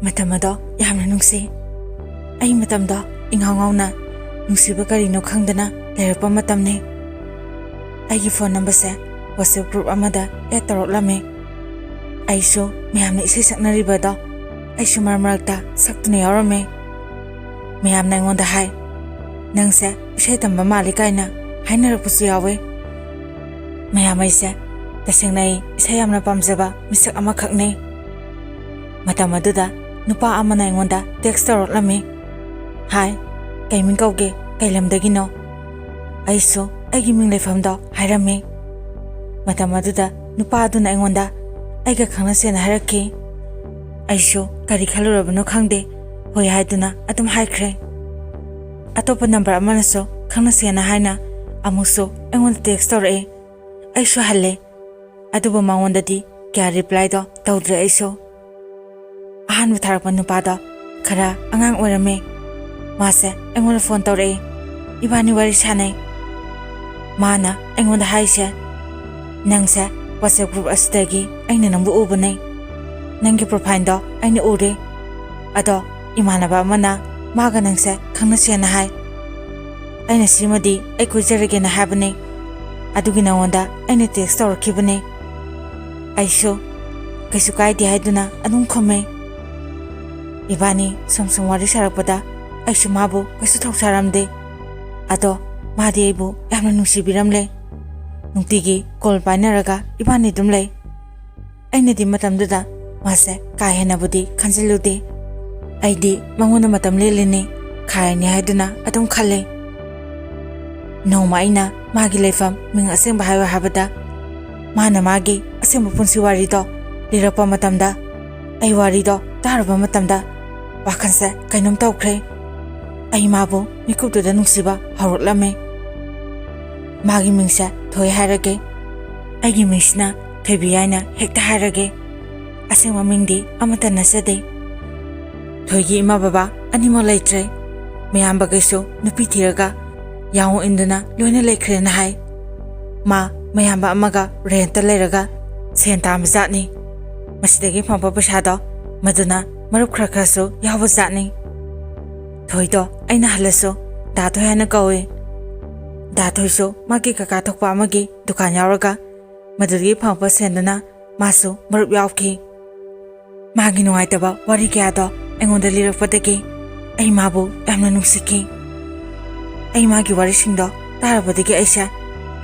Matamado yamna nungsi. Ai matamdo inghaw-ngawna nungsiba karino khangdana leirpa matamne. Aigi phone number se WhatsApp group amada add tawroklame. Aisu miyamna isai saknaribado aisu marmarakta saktuna yaurame. Miyamna aingonda hai nangse isai tamba mali kaina hainarapusu yawe. Miyam aise tasengna ai isai yamna pamjaba misak amakhakne. Matam aduda nupa amana aingonda text tawroklame. Hai, kai ming kauge kai lamdagino. Aisu aigi ming leifamdo hairame. Matam aduda nupa aduna aingonda aiga khangnasena hairake. Aisu kari khalurabano khangde hoi haiduna adum haikre. Atopa number amanaso khangnasena haina amuso aingonda text tawrake. Aisu halle aduba mangondadi kya reply do tawdre aisu. Ahan tharakpa nupado khara angang oirame. Mase aingonda phone tawrake. Ibani wari sanai. Mana aingonda haise nangse WhatsApp group asdagi aina nangbu ubane. Nangi profile do aina ure. Ado imanaba mana maga nangse khangnasena hai. Aina simadi ai kujarage na habane. Adugi nangonda aina text tawrakibane. Aisu kaisu kaidi haiduna adum khome. Ibani samsung wari sarakpada aisu mabu kaisu thoksaramde. Ado madi aibu yamna nungsibiramle. Nungtigi call painaraga ibani dumle. Ainadi matamduda mase kai henabudi khanjilude. Aidi mangona matam lelene khaini haiduna adum khalle. Noma aina magi leifam ming asengba hawa habada mana magi asengba punsi wari do lirakpa matamda ai wari do taraba matamda wakhanse kainom tawkhre. Ai mabu mikuptuda nungsiba hawroklame. Magi mingse thoi hairage. Aigi mingsina thoibi haina hekta hairage. Asengba mingdi amata nasade. Thoigi ima baba animo leitre. Miyamba gaisu nupi thiraga yawo induna loina leikhre na hai. Ma mayamba amaga renta leiraga sen tamjatni. Masidagi phangpa pasado maduna marup khra khrasu yawo zatni. Thoido aina halasu da thoi hana kawe. Da thoisu magi kaka thokpa amagi dukan yauraga madugi phangpa senduna masu marup yawki. Magi nungaitaba wari kayado aingonda lirakpadagi ai mabu yamna nungsiki. Ai magi wari singdo tarabadagi aisa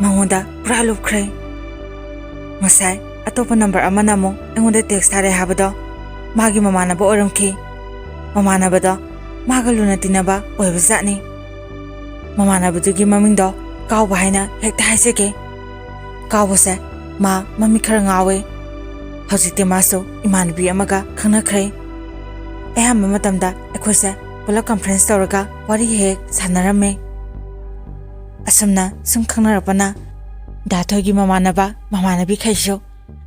mangonda pura lupkhre. Masai atopa number amana mo aingonda text thare habado magi mamanaba oramki. Mamanabado maga luna tinaba oibazatni. Mamanabadugi mamingdo kawba haina hekta haisake. Kawbase ma mami khara ngawe. Hojikte maso imanabi amaga khangnakhre. Ayamba matamda aikhoise pula conference tawraga wari hek sanarame. Asumna sum khangnarapana dathoigi mamanaba mamanabi khaisu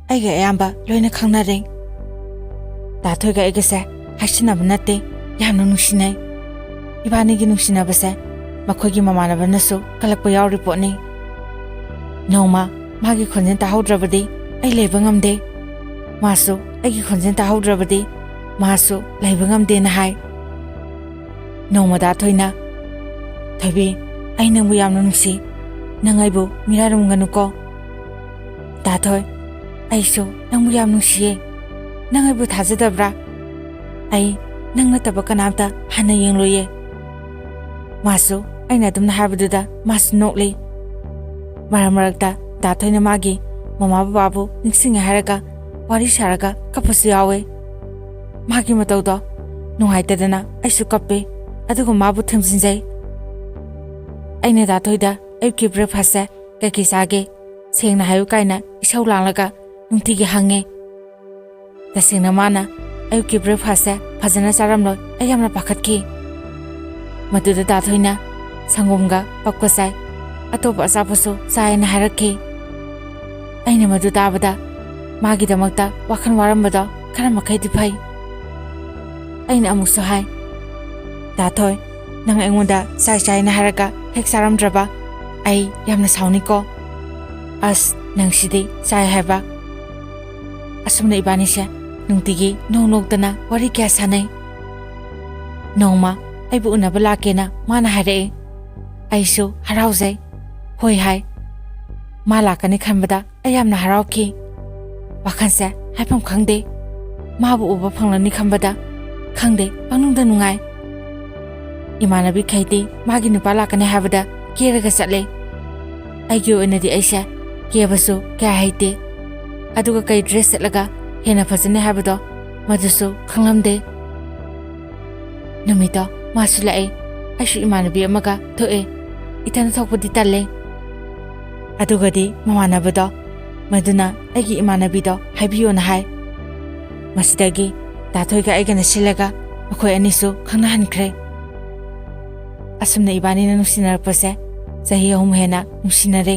aiga ayamba loina khangnare. Dathoiga aigase haisinaba natte yamna nungsinai. Ibanigi nungsinabase makhoigi mamanabanasu kalakpa yauri potni. Noma magi khonjen tahaudrabadi ai leiba ngamde. Masu aigi khonjen tahaudrabadi masu leiba ngamde na hai. Noma dathoina thoibi ai nangbu yamna nungsi nang aibu miraramganuko. Dathoi aisu nangbu yam nungsiye nang aibu thajadabra. Ai nang nataba kanamta hana yengloye. Masu aina adumna habaduda masu nokli. Maramarakta dathoina magi mama bababu niksinga haraga wari saraga kapasu yawe. Magi matawdo nungaitadana aisu kappe adugo mabu thamjinjai. Aina dathoida ayuki breakfast se kaki sage sengna hayu kaina isau langlaga nungtigi hange. Tasengna mana ayuki breakfast se phajana charamloi ayamna pakhatki. Maduda dathoina sangomga pakkasai atopa asapasu saina harakki. Aina madu tabada magi damakta wakhan warambado khara makhaidi phai. Aina amusu hai dathoi nang aingonda sai na haraga hek saramdraba ai yamna sauni ko. As nang sidi sai haba. Asumna ibani se ꯅꯨꯡꯇꯤꯒꯤ ꯅꯣꯛꯇꯅ ꯋꯥꯔꯤ ꯀꯌꯥ ꯁꯥꯟꯅꯩ꯫ ꯅꯣꯡꯃ ꯑꯩꯕꯨ ꯎꯅꯕ ꯂꯥꯛꯀꯦꯅ ꯃꯥꯅ ꯍꯥꯏꯔꯛꯑꯦ꯫ ꯑꯩꯁꯨ ꯍꯔꯥꯎꯖꯩ, ꯍꯣꯏ ꯍꯥꯏ꯫ ꯃꯥ ꯂꯥꯛꯀꯅꯤ ꯈꯟꯕꯗ ꯑꯩ ꯌꯥꯝꯅ ꯍꯔꯥꯎꯈꯤ꯫ ꯋꯥꯈꯜꯁꯦ ꯍꯥꯏꯐꯝ ꯈꯪꯗꯦ꯫ ꯃꯥꯕꯨ ꯎꯕ ꯐꯪꯂꯅꯤ ꯈꯟꯕꯗ ꯈꯪꯗꯦ ꯄꯪꯅꯨꯡꯗ ꯅꯨꯡꯉꯥꯏ꯫ ꯏꯃꯥꯟꯅꯕꯤꯈꯩꯗꯤ ꯃꯥꯒꯤ ꯅꯨꯄꯥ ꯂꯥꯛꯀꯅꯤ ꯍꯥꯏꯕꯗ ꯀꯦꯔꯒ ꯆꯠꯂꯦ꯫ ꯑꯩꯒꯤ ꯑꯣꯏꯅꯗꯤ ꯑꯩꯁꯦ ꯀꯦꯕꯁꯨ ꯀꯌꯥ ꯍꯩꯇꯦ, ꯑꯗꯨꯒ ꯀꯩ ꯗ꯭ꯔꯦꯁ ꯁꯦꯠꯂꯒ ꯍꯦꯟꯅ ꯐꯖꯅꯤ ꯍꯥꯏꯕꯗꯣ ꯃꯗꯨꯁꯨ ꯈꯪꯂꯝꯗꯦ꯫ ꯅꯨꯃꯤꯠꯇꯣ ꯃꯥꯁꯨ ꯂꯥꯛꯑꯦ꯫ ꯑꯩꯁꯨ ꯏꯃꯥꯟꯅꯕꯤ ꯑꯃꯒ ꯊꯣꯛꯑꯦ꯫ ꯏꯊꯟ ꯊꯣꯛꯄꯗꯤ ꯇꯜꯂꯦ꯫ ꯑꯗꯨꯒꯗꯤ ꯃꯃꯥꯟꯅꯕꯗꯣ ꯃꯗꯨꯅ ꯑꯩꯒꯤ ꯏꯃꯥꯟꯅꯕꯤꯗꯣ ꯍꯥꯏꯕꯤꯌꯣꯅ ꯍꯥꯏ꯫ ꯃꯁꯤꯗꯒꯤ ꯗꯥꯊꯣꯏꯒ ꯑꯩꯒꯅ ꯁꯤꯜꯂꯒ ꯃꯈꯣꯏ ꯑꯅꯤꯁꯨ ꯈꯪꯅꯍꯟꯈ꯭ꯔꯦ꯫ ꯑꯁꯨꯝꯅ ꯏꯕꯥꯅꯤꯅ ꯅꯨꯡꯁꯤꯅꯔꯛꯄꯁꯦ ꯆꯍꯤ 3 ꯍꯦꯟꯅ ꯅꯨꯡꯁꯤꯅꯔꯦ꯫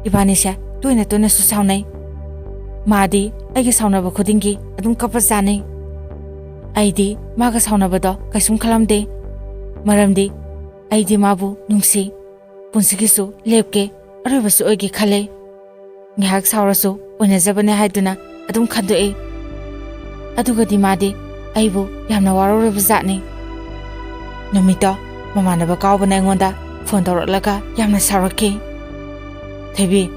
ꯏꯕꯥꯅꯤꯁꯦ ꯇꯣꯏꯅ ꯇꯣꯏꯅꯁꯨ ꯁꯥꯎꯅꯩ꯫ ꯃꯥꯗꯤ ꯑꯩꯒ ꯁꯥꯎꯅꯕ ꯈꯨꯗꯤꯡꯒꯤ ꯑꯗꯨꯝ ꯀꯞꯄꯖꯥꯠꯅꯤ꯫ ꯑꯩꯗꯤ ꯃꯥꯒ ꯁꯥꯎꯅꯕꯗꯣ ꯀꯩꯁꯨꯝ ꯈꯜꯂꯝꯗꯦ, ꯃꯔꯝꯗꯤ ꯑꯩꯗꯤ ꯃꯥꯕꯨ ꯅꯨꯡꯁꯤ, ꯄꯨꯟꯁꯤꯒꯤꯁꯨ ꯂꯦꯞꯀꯦ, ꯑꯔꯣꯏꯕꯁꯨ ꯑꯣꯏꯒꯦ ꯈꯜꯂꯦ꯫ ꯉꯥꯏꯍꯥꯛ ꯁꯥꯎꯔꯁꯨ ꯑꯣꯏꯅꯖꯕꯅꯦ ꯍꯥꯏꯗꯨꯅ ꯑꯗꯨꯝ ꯈꯟꯗꯣꯛꯏ꯫ ꯑꯗꯨꯒꯗꯤ ꯃꯥꯗꯤ ꯑꯩꯕꯨ ꯌꯥꯝꯅ ꯋꯥꯔꯧꯔꯕ ꯖꯥꯠꯅꯤ꯫ ꯅꯨꯃꯤꯠꯇꯣ ꯃꯃꯥꯟꯅꯕ ꯀꯥꯎꯕꯅ ꯑꯩꯉꯣꯟꯗ ꯐꯣꯟ ꯇꯧꯔꯛꯂꯒ ꯌꯥꯝꯅ ꯁꯥꯎꯔꯛꯈꯤ꯫ ꯊꯣꯏꯕꯤ,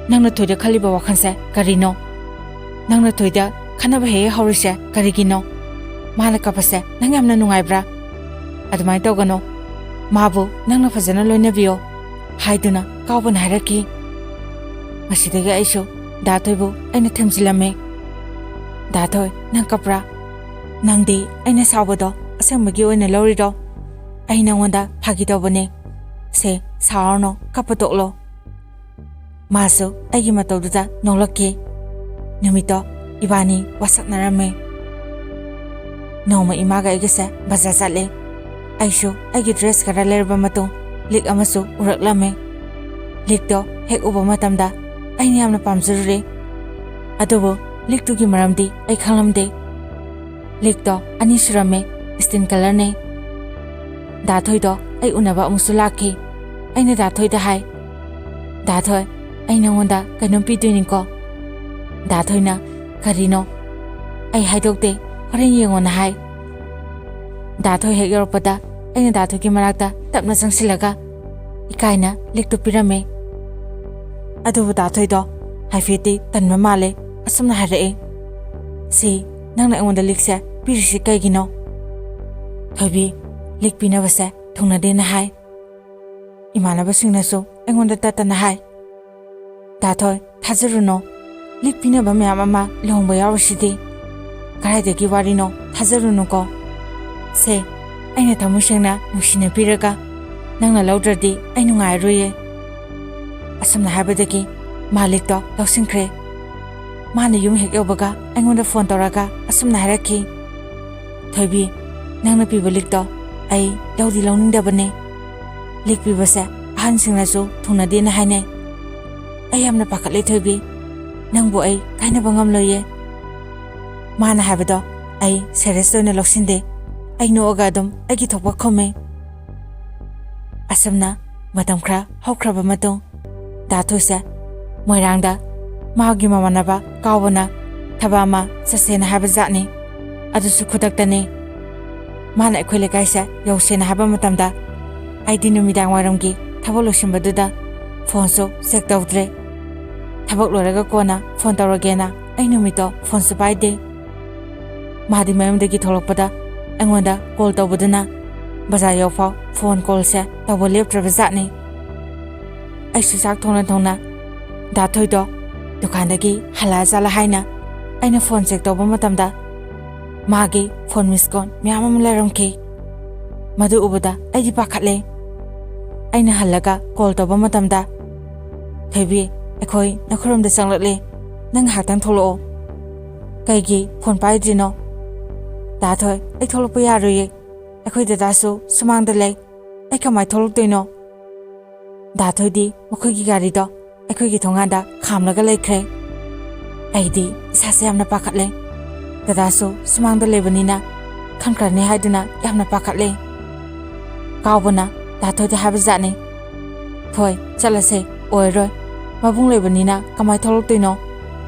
ꯅꯪꯅ ꯊꯣꯏꯗ ꯈꯜꯂꯤꯕ ꯋꯥꯈꯜꯁꯦ ꯀꯔꯤꯅꯣ? ꯅꯪꯅ ꯊꯣꯏꯗ ꯈꯟꯅꯕ ꯍꯦꯛ ꯍꯧꯔꯤꯁꯦ ꯀꯔꯤꯒꯤꯅꯣ? ꯃꯥꯅ ꯀꯞꯄꯁꯦ ꯅꯪ ꯌꯥꯝꯅ ꯅꯨꯡꯉꯥꯏꯕ꯭ꯔꯥ? ꯑꯗꯨꯃꯥꯏꯅ ꯇꯧꯒꯅꯣ, ꯃꯥꯕꯨ ꯅꯪꯅ ꯐꯖꯅ ꯂꯣꯏꯅꯕꯤꯌꯣ ꯍꯥꯏꯗꯨꯅ ꯀꯥꯎꯕꯅ ꯍꯥꯏꯔꯛꯈꯤ꯫ ꯃꯁꯤꯗꯒꯤ ꯑꯩꯁꯨ ꯗꯥꯊꯣꯏꯕꯨ ꯑꯩꯅ ꯊꯦꯝꯖꯤꯜꯂꯝꯃꯦ꯫ ꯗꯥꯊꯣꯏ, ꯅꯪ ꯀꯞꯄ꯭ꯔꯥ? ꯅꯪꯗꯤ ꯑꯩꯅ ꯁꯥꯎꯕꯗꯣ ꯑꯁꯦꯡꯕꯒꯤ ꯑꯣꯏꯅ ꯂꯧꯔꯤꯔꯣ? ꯑꯩ ꯅꯉꯣꯟꯗ ꯐꯥꯒꯤ ꯇꯧꯕꯅꯦ꯫ ꯁꯦ, ꯁꯥꯎꯔꯅꯣ, ꯀꯞꯄ ꯇꯣꯛꯂꯣ꯫ ꯃꯥꯁꯨ ꯑꯩꯒꯤ ꯃꯇꯧꯗꯨꯗ ꯅꯣꯛꯂꯛꯈꯤ꯫ ꯅꯨꯃꯤꯠꯇꯣ ꯏꯕꯥꯅꯤ ꯋꯥꯁꯛꯅꯔꯝꯃꯦ꯫ ꯅꯣꯡꯃ ꯏꯃꯥꯒ ꯑꯩꯒꯁꯦ ꯕꯖꯥꯔ ꯆꯠꯂꯦ꯫ ꯑꯩꯁꯨ ꯑꯩꯒꯤ ꯗ꯭ꯔꯦꯁ ꯈꯔ ꯂꯩꯔꯕ ꯃꯇꯨꯡ ꯂꯤꯛ ꯑꯃꯁꯨ ꯎꯔꯛꯂꯝꯃꯦ꯫ ꯂꯤꯛꯇꯣ ꯍꯦꯛ ꯎꯕ ꯃꯇꯝꯗ ꯑꯩꯅ ꯌꯥꯝꯅ ꯄꯥꯝꯖꯔꯨꯔꯦ꯫ ꯑꯗꯨꯕꯨ ꯂꯤꯛꯇꯨꯒꯤ ꯃꯔꯝꯗꯤ ꯑꯩ ꯈꯪꯂꯝꯗꯦ꯫ ꯂꯤꯛꯇꯣ 2 ꯁꯨꯔꯝꯃꯦ, ꯁ꯭ꯇꯤꯟ ꯀꯂꯔꯅꯦ꯫ ꯗꯥꯊꯣꯏꯗꯣ ꯑꯩ ꯎꯅꯕ ꯑꯃꯨꯛꯁꯨ ꯂꯥꯛꯈꯤ꯫ ꯑꯩꯅ ꯗꯥꯊꯣꯏꯗ ꯍꯥꯏ, ꯗꯥꯊꯣꯏ, ꯑꯩ ꯅꯉꯣꯟꯗ ꯀꯩꯅꯣꯝ ꯄꯤꯗꯣꯏꯅꯤꯀꯣ꯫ ꯗꯥꯊꯣꯏꯅ ꯀꯔꯤꯅꯣ? ꯑꯩ ꯍꯥꯏꯗꯣꯛꯇꯦ, ꯍꯣꯔꯦꯟ ꯌꯦꯡꯉꯣꯅ ꯍꯥꯏ꯫ ꯗꯥꯊꯣꯏ ꯍꯦꯛ ꯌꯧꯔꯛꯄꯗ ꯑꯩꯅ ꯗꯥꯊꯣꯏꯒꯤ ꯃꯅꯥꯛꯇ ꯇꯞꯅ ꯆꯪꯁꯤꯜꯂꯒ ꯏꯀꯥꯏꯅ ꯂꯤꯛꯇꯨ ꯄꯤꯔꯝꯃꯦ꯫ ꯑꯗꯨꯕꯨ ꯗꯥꯊꯣꯏꯗꯣ ꯍꯥꯏꯐꯦꯠꯇꯤ ꯇꯟꯕ ꯃꯥꯜꯂꯦ꯫ ꯑꯁꯨꯝꯅ ꯍꯥꯏꯔꯛꯑꯦ, ꯁꯤ, ꯅꯪꯅ ꯑꯩꯉꯣꯟꯗ ꯂꯤꯛꯁꯦ ꯄꯤꯔꯤꯁꯤ ꯀꯩꯒꯤꯅꯣ? ꯊꯣꯏꯕꯤ, ꯂꯤꯛ ꯄꯤꯅꯕꯁꯦ ꯊꯨꯡꯅꯗꯦꯅ ꯍꯥꯏ꯫ ꯏꯃꯥꯟꯅꯕꯁꯤꯡꯅꯁꯨ ꯑꯩꯉꯣꯟꯗ ꯇꯠꯇꯅ ꯍꯥꯏ꯫ ꯗꯥꯊꯣꯏ, ꯊꯥꯖꯔꯨꯅꯣ, ꯂꯤꯛ ꯄꯤꯅꯕ ꯃꯌꯥꯝ ꯑꯃ ꯂꯨꯍꯣꯡꯕ ꯌꯥꯎꯔꯤꯁꯤꯗꯤ꯫ ꯀꯗꯥꯏꯗꯒꯤ ꯋꯥꯔꯤꯅꯣ? ꯊꯥꯖꯔꯨꯅꯨꯀꯣ꯫ ꯁꯦ, ꯑꯩꯅ ꯊꯃꯣꯏ ꯁꯦꯡꯅ ꯅꯨꯡꯁꯤꯅ ꯄꯤꯔꯒ ꯅꯪꯅ ꯂꯧꯗ꯭ꯔꯗꯤ ꯑꯩ ꯅꯨꯡꯉꯥꯏꯔꯣꯏꯌꯦ꯫ ꯑꯁꯨꯝꯅ ꯍꯥꯏꯕꯗꯒꯤ ꯃꯥ ꯂꯤꯛꯇꯣ ꯂꯧꯁꯤꯟꯈ꯭ꯔꯦ꯫ ꯃꯥꯅ ꯌꯨꯝ ꯍꯦꯛ ꯌꯧꯕꯒ ꯑꯩꯉꯣꯟꯗ ꯐꯣꯟ ꯇꯧꯔꯒ ꯑꯁꯨꯝꯅ ꯍꯥꯏꯔꯛꯈꯤ, ꯊꯣꯏꯕꯤ, ꯅꯪꯅ ꯄꯤꯕ ꯂꯤꯛꯇꯣ ꯑꯩ ꯂꯧꯗꯤ ꯂꯧꯅꯤꯡꯗꯕꯅꯦ꯫ ꯂꯤꯛ ꯄꯤꯕꯁꯦ ꯑꯍꯟꯁꯤꯡꯅꯁꯨ ꯊꯨꯡꯅꯗꯦꯅ ꯍꯥꯏꯅꯩ꯫ ꯑꯩ ꯌꯥꯝꯅ ꯄꯥꯈꯠꯂꯦ ꯊꯣꯏꯕꯤ, ꯅꯪꯕꯨ ꯑꯩ ꯀꯥꯏꯅꯕ ꯉꯝꯂꯣꯏꯌꯦ꯫ ꯃꯥꯅ ꯍꯥꯏꯕꯗꯣ ꯑꯩ ꯁꯦꯔꯤꯌꯁ ꯑꯣꯏꯅ ꯂꯧꯁꯤꯟꯗꯦ꯫ ꯑꯩ ꯅꯣꯛꯑꯒ ꯑꯗꯨꯝ ꯑꯩꯒꯤ ꯊꯣꯛꯄ ꯈꯨꯝꯃꯦ꯫ ꯑꯁꯨꯝꯅ ꯃꯇꯝ ꯈꯔ ꯍꯧꯈ꯭ꯔꯕ ꯃꯇꯨꯡ ꯗꯥꯊꯣꯏꯁꯦ ꯃꯣꯏꯔꯥꯡꯗ ꯃꯥꯒꯤ ꯃꯃꯥꯟꯅꯕ ꯀꯥꯎꯕꯅ ꯊꯕꯛ ꯑꯃ ꯆꯠꯁꯦꯅ ꯍꯥꯏꯕ ꯖꯥꯠꯅꯤ꯫ ꯑꯗꯨꯁꯨ ꯈꯨꯗꯛꯇꯅꯤ꯫ ꯃꯥꯅ ꯑꯩꯈꯣꯏ ꯂꯩꯀꯥꯏꯁꯦ ꯌꯧꯁꯦꯅ ꯍꯥꯏꯕ ꯃꯇꯝꯗ ꯑꯩꯗꯤ ꯅꯨꯃꯤꯗꯥꯡ ꯋꯥꯏꯔꯝꯒꯤ ꯊꯕꯛ ꯂꯣꯏꯁꯤꯟꯕꯗꯨꯗ ꯐꯣꯟꯁꯨ ꯆꯦꯛ ꯇꯧꯗ꯭ꯔꯦ꯫ ꯊꯕꯛ ꯂꯣꯏꯔꯒ ꯀꯣꯟꯅ ꯐꯣꯟ ꯇꯧꯔꯒꯦꯅ ꯑꯩ ꯅꯨꯃꯤꯠꯇꯣ ꯐꯣꯟꯁꯨ ꯄꯥꯏꯗꯦ꯫ ꯃꯥꯗꯤ ꯃꯌꯨꯝꯗꯒꯤ ꯊꯣꯛꯂꯛꯄꯗ ꯑꯩꯉꯣꯟꯗ ꯀꯣꯜ ꯇꯧꯕꯗꯨꯅ ꯕꯖꯥꯔ ꯌꯧꯐꯥꯎ ꯐꯣꯟ ꯀꯣꯜꯁꯦ ꯇꯧꯕ ꯂꯦꯞꯇ꯭ꯔꯕ ꯖꯥꯠꯅꯤ꯫ ꯑꯩꯁꯨ ꯆꯥꯛ ꯊꯣꯡꯅ ꯊꯣꯡꯅ ꯗꯥꯊꯣꯏꯗꯣ ꯗꯨꯀꯥꯟꯗꯒꯤ ꯍꯜꯂꯛꯑꯖꯥꯠꯂꯥ ꯍꯥꯏꯅ ꯑꯩꯅ ꯐꯣꯟ ꯆꯦꯛ ꯇꯧꯕ ꯃꯇꯝꯗ ꯃꯥꯒꯤ ꯐꯣꯟ ꯃꯤꯁ ꯀꯣꯜ ꯃꯌꯥꯝ ꯑꯃ ꯂꯩꯔꯝꯈꯤ꯫ ꯃꯗꯨ ꯎꯕꯗ ꯑꯩꯗꯤ ꯄꯥꯈꯠꯂꯦ꯫ ꯑꯩꯅ ꯍꯜꯂꯒ ꯀꯣꯜ ꯇꯧꯕ ꯃꯇꯝꯗ, ꯊꯣꯏꯕꯤ, ꯑꯩꯈꯣꯏ ꯅꯈꯣꯏꯔꯣꯝꯗ ꯆꯪꯂꯛꯂꯦ, ꯅꯪ ꯉꯥꯏꯍꯥꯛꯇꯪ ꯊꯣꯛꯂꯛꯑꯣ꯫ ꯀꯩꯒꯤ ꯐꯣꯟ ꯄꯥꯏꯗ꯭ꯔꯤꯅꯣ? ꯗꯥꯊꯣꯏ, ꯑꯩ ꯊꯣꯛꯂꯛꯄ ꯌꯥꯔꯣꯏꯌꯦ, ꯑꯩꯈꯣꯏ ꯗꯗꯥꯁꯨ ꯁꯨꯃꯥꯡꯗ ꯂꯩ, ꯑꯩ ꯀꯃꯥꯏꯅ ꯊꯣꯛꯂꯛꯇꯣꯏꯅꯣ? ꯗꯥꯊꯣꯏꯗꯤ ꯃꯈꯣꯏꯒꯤ ꯒꯥꯔꯤꯗꯣ ꯑꯩꯈꯣꯏꯒꯤ ꯊꯣꯡꯒꯥꯟꯗ ꯈꯥꯝꯂꯒ ꯂꯩꯈ꯭ꯔꯦ꯫ ꯑꯩꯗꯤ ꯏꯁꯥꯁꯦ ꯌꯥꯝꯅ ꯄꯥꯈꯠꯂꯦ꯫ ꯗꯗꯥꯁꯨ ꯁꯨꯃꯥꯡꯗ ꯂꯩꯕꯅꯤꯅ ꯈꯟꯈ꯭ꯔꯅꯤ ꯍꯥꯏꯗꯨꯅ ꯌꯥꯝꯅ ꯄꯥꯈꯠꯂꯦ꯫ ꯀꯥꯎꯕꯅ ꯗꯥꯊꯣꯏꯗ ꯍꯥꯏꯕ ꯖꯥꯠꯅꯤ, ꯊꯣꯏ, ꯆꯠꯂꯁꯦ, ꯑꯣꯏꯔꯣꯏ, ꯃꯕꯨꯡ ꯂꯩꯕꯅꯤꯅ ꯀꯃꯥꯏꯅ ꯊꯣꯛꯂꯛꯇꯣꯏꯅꯣ?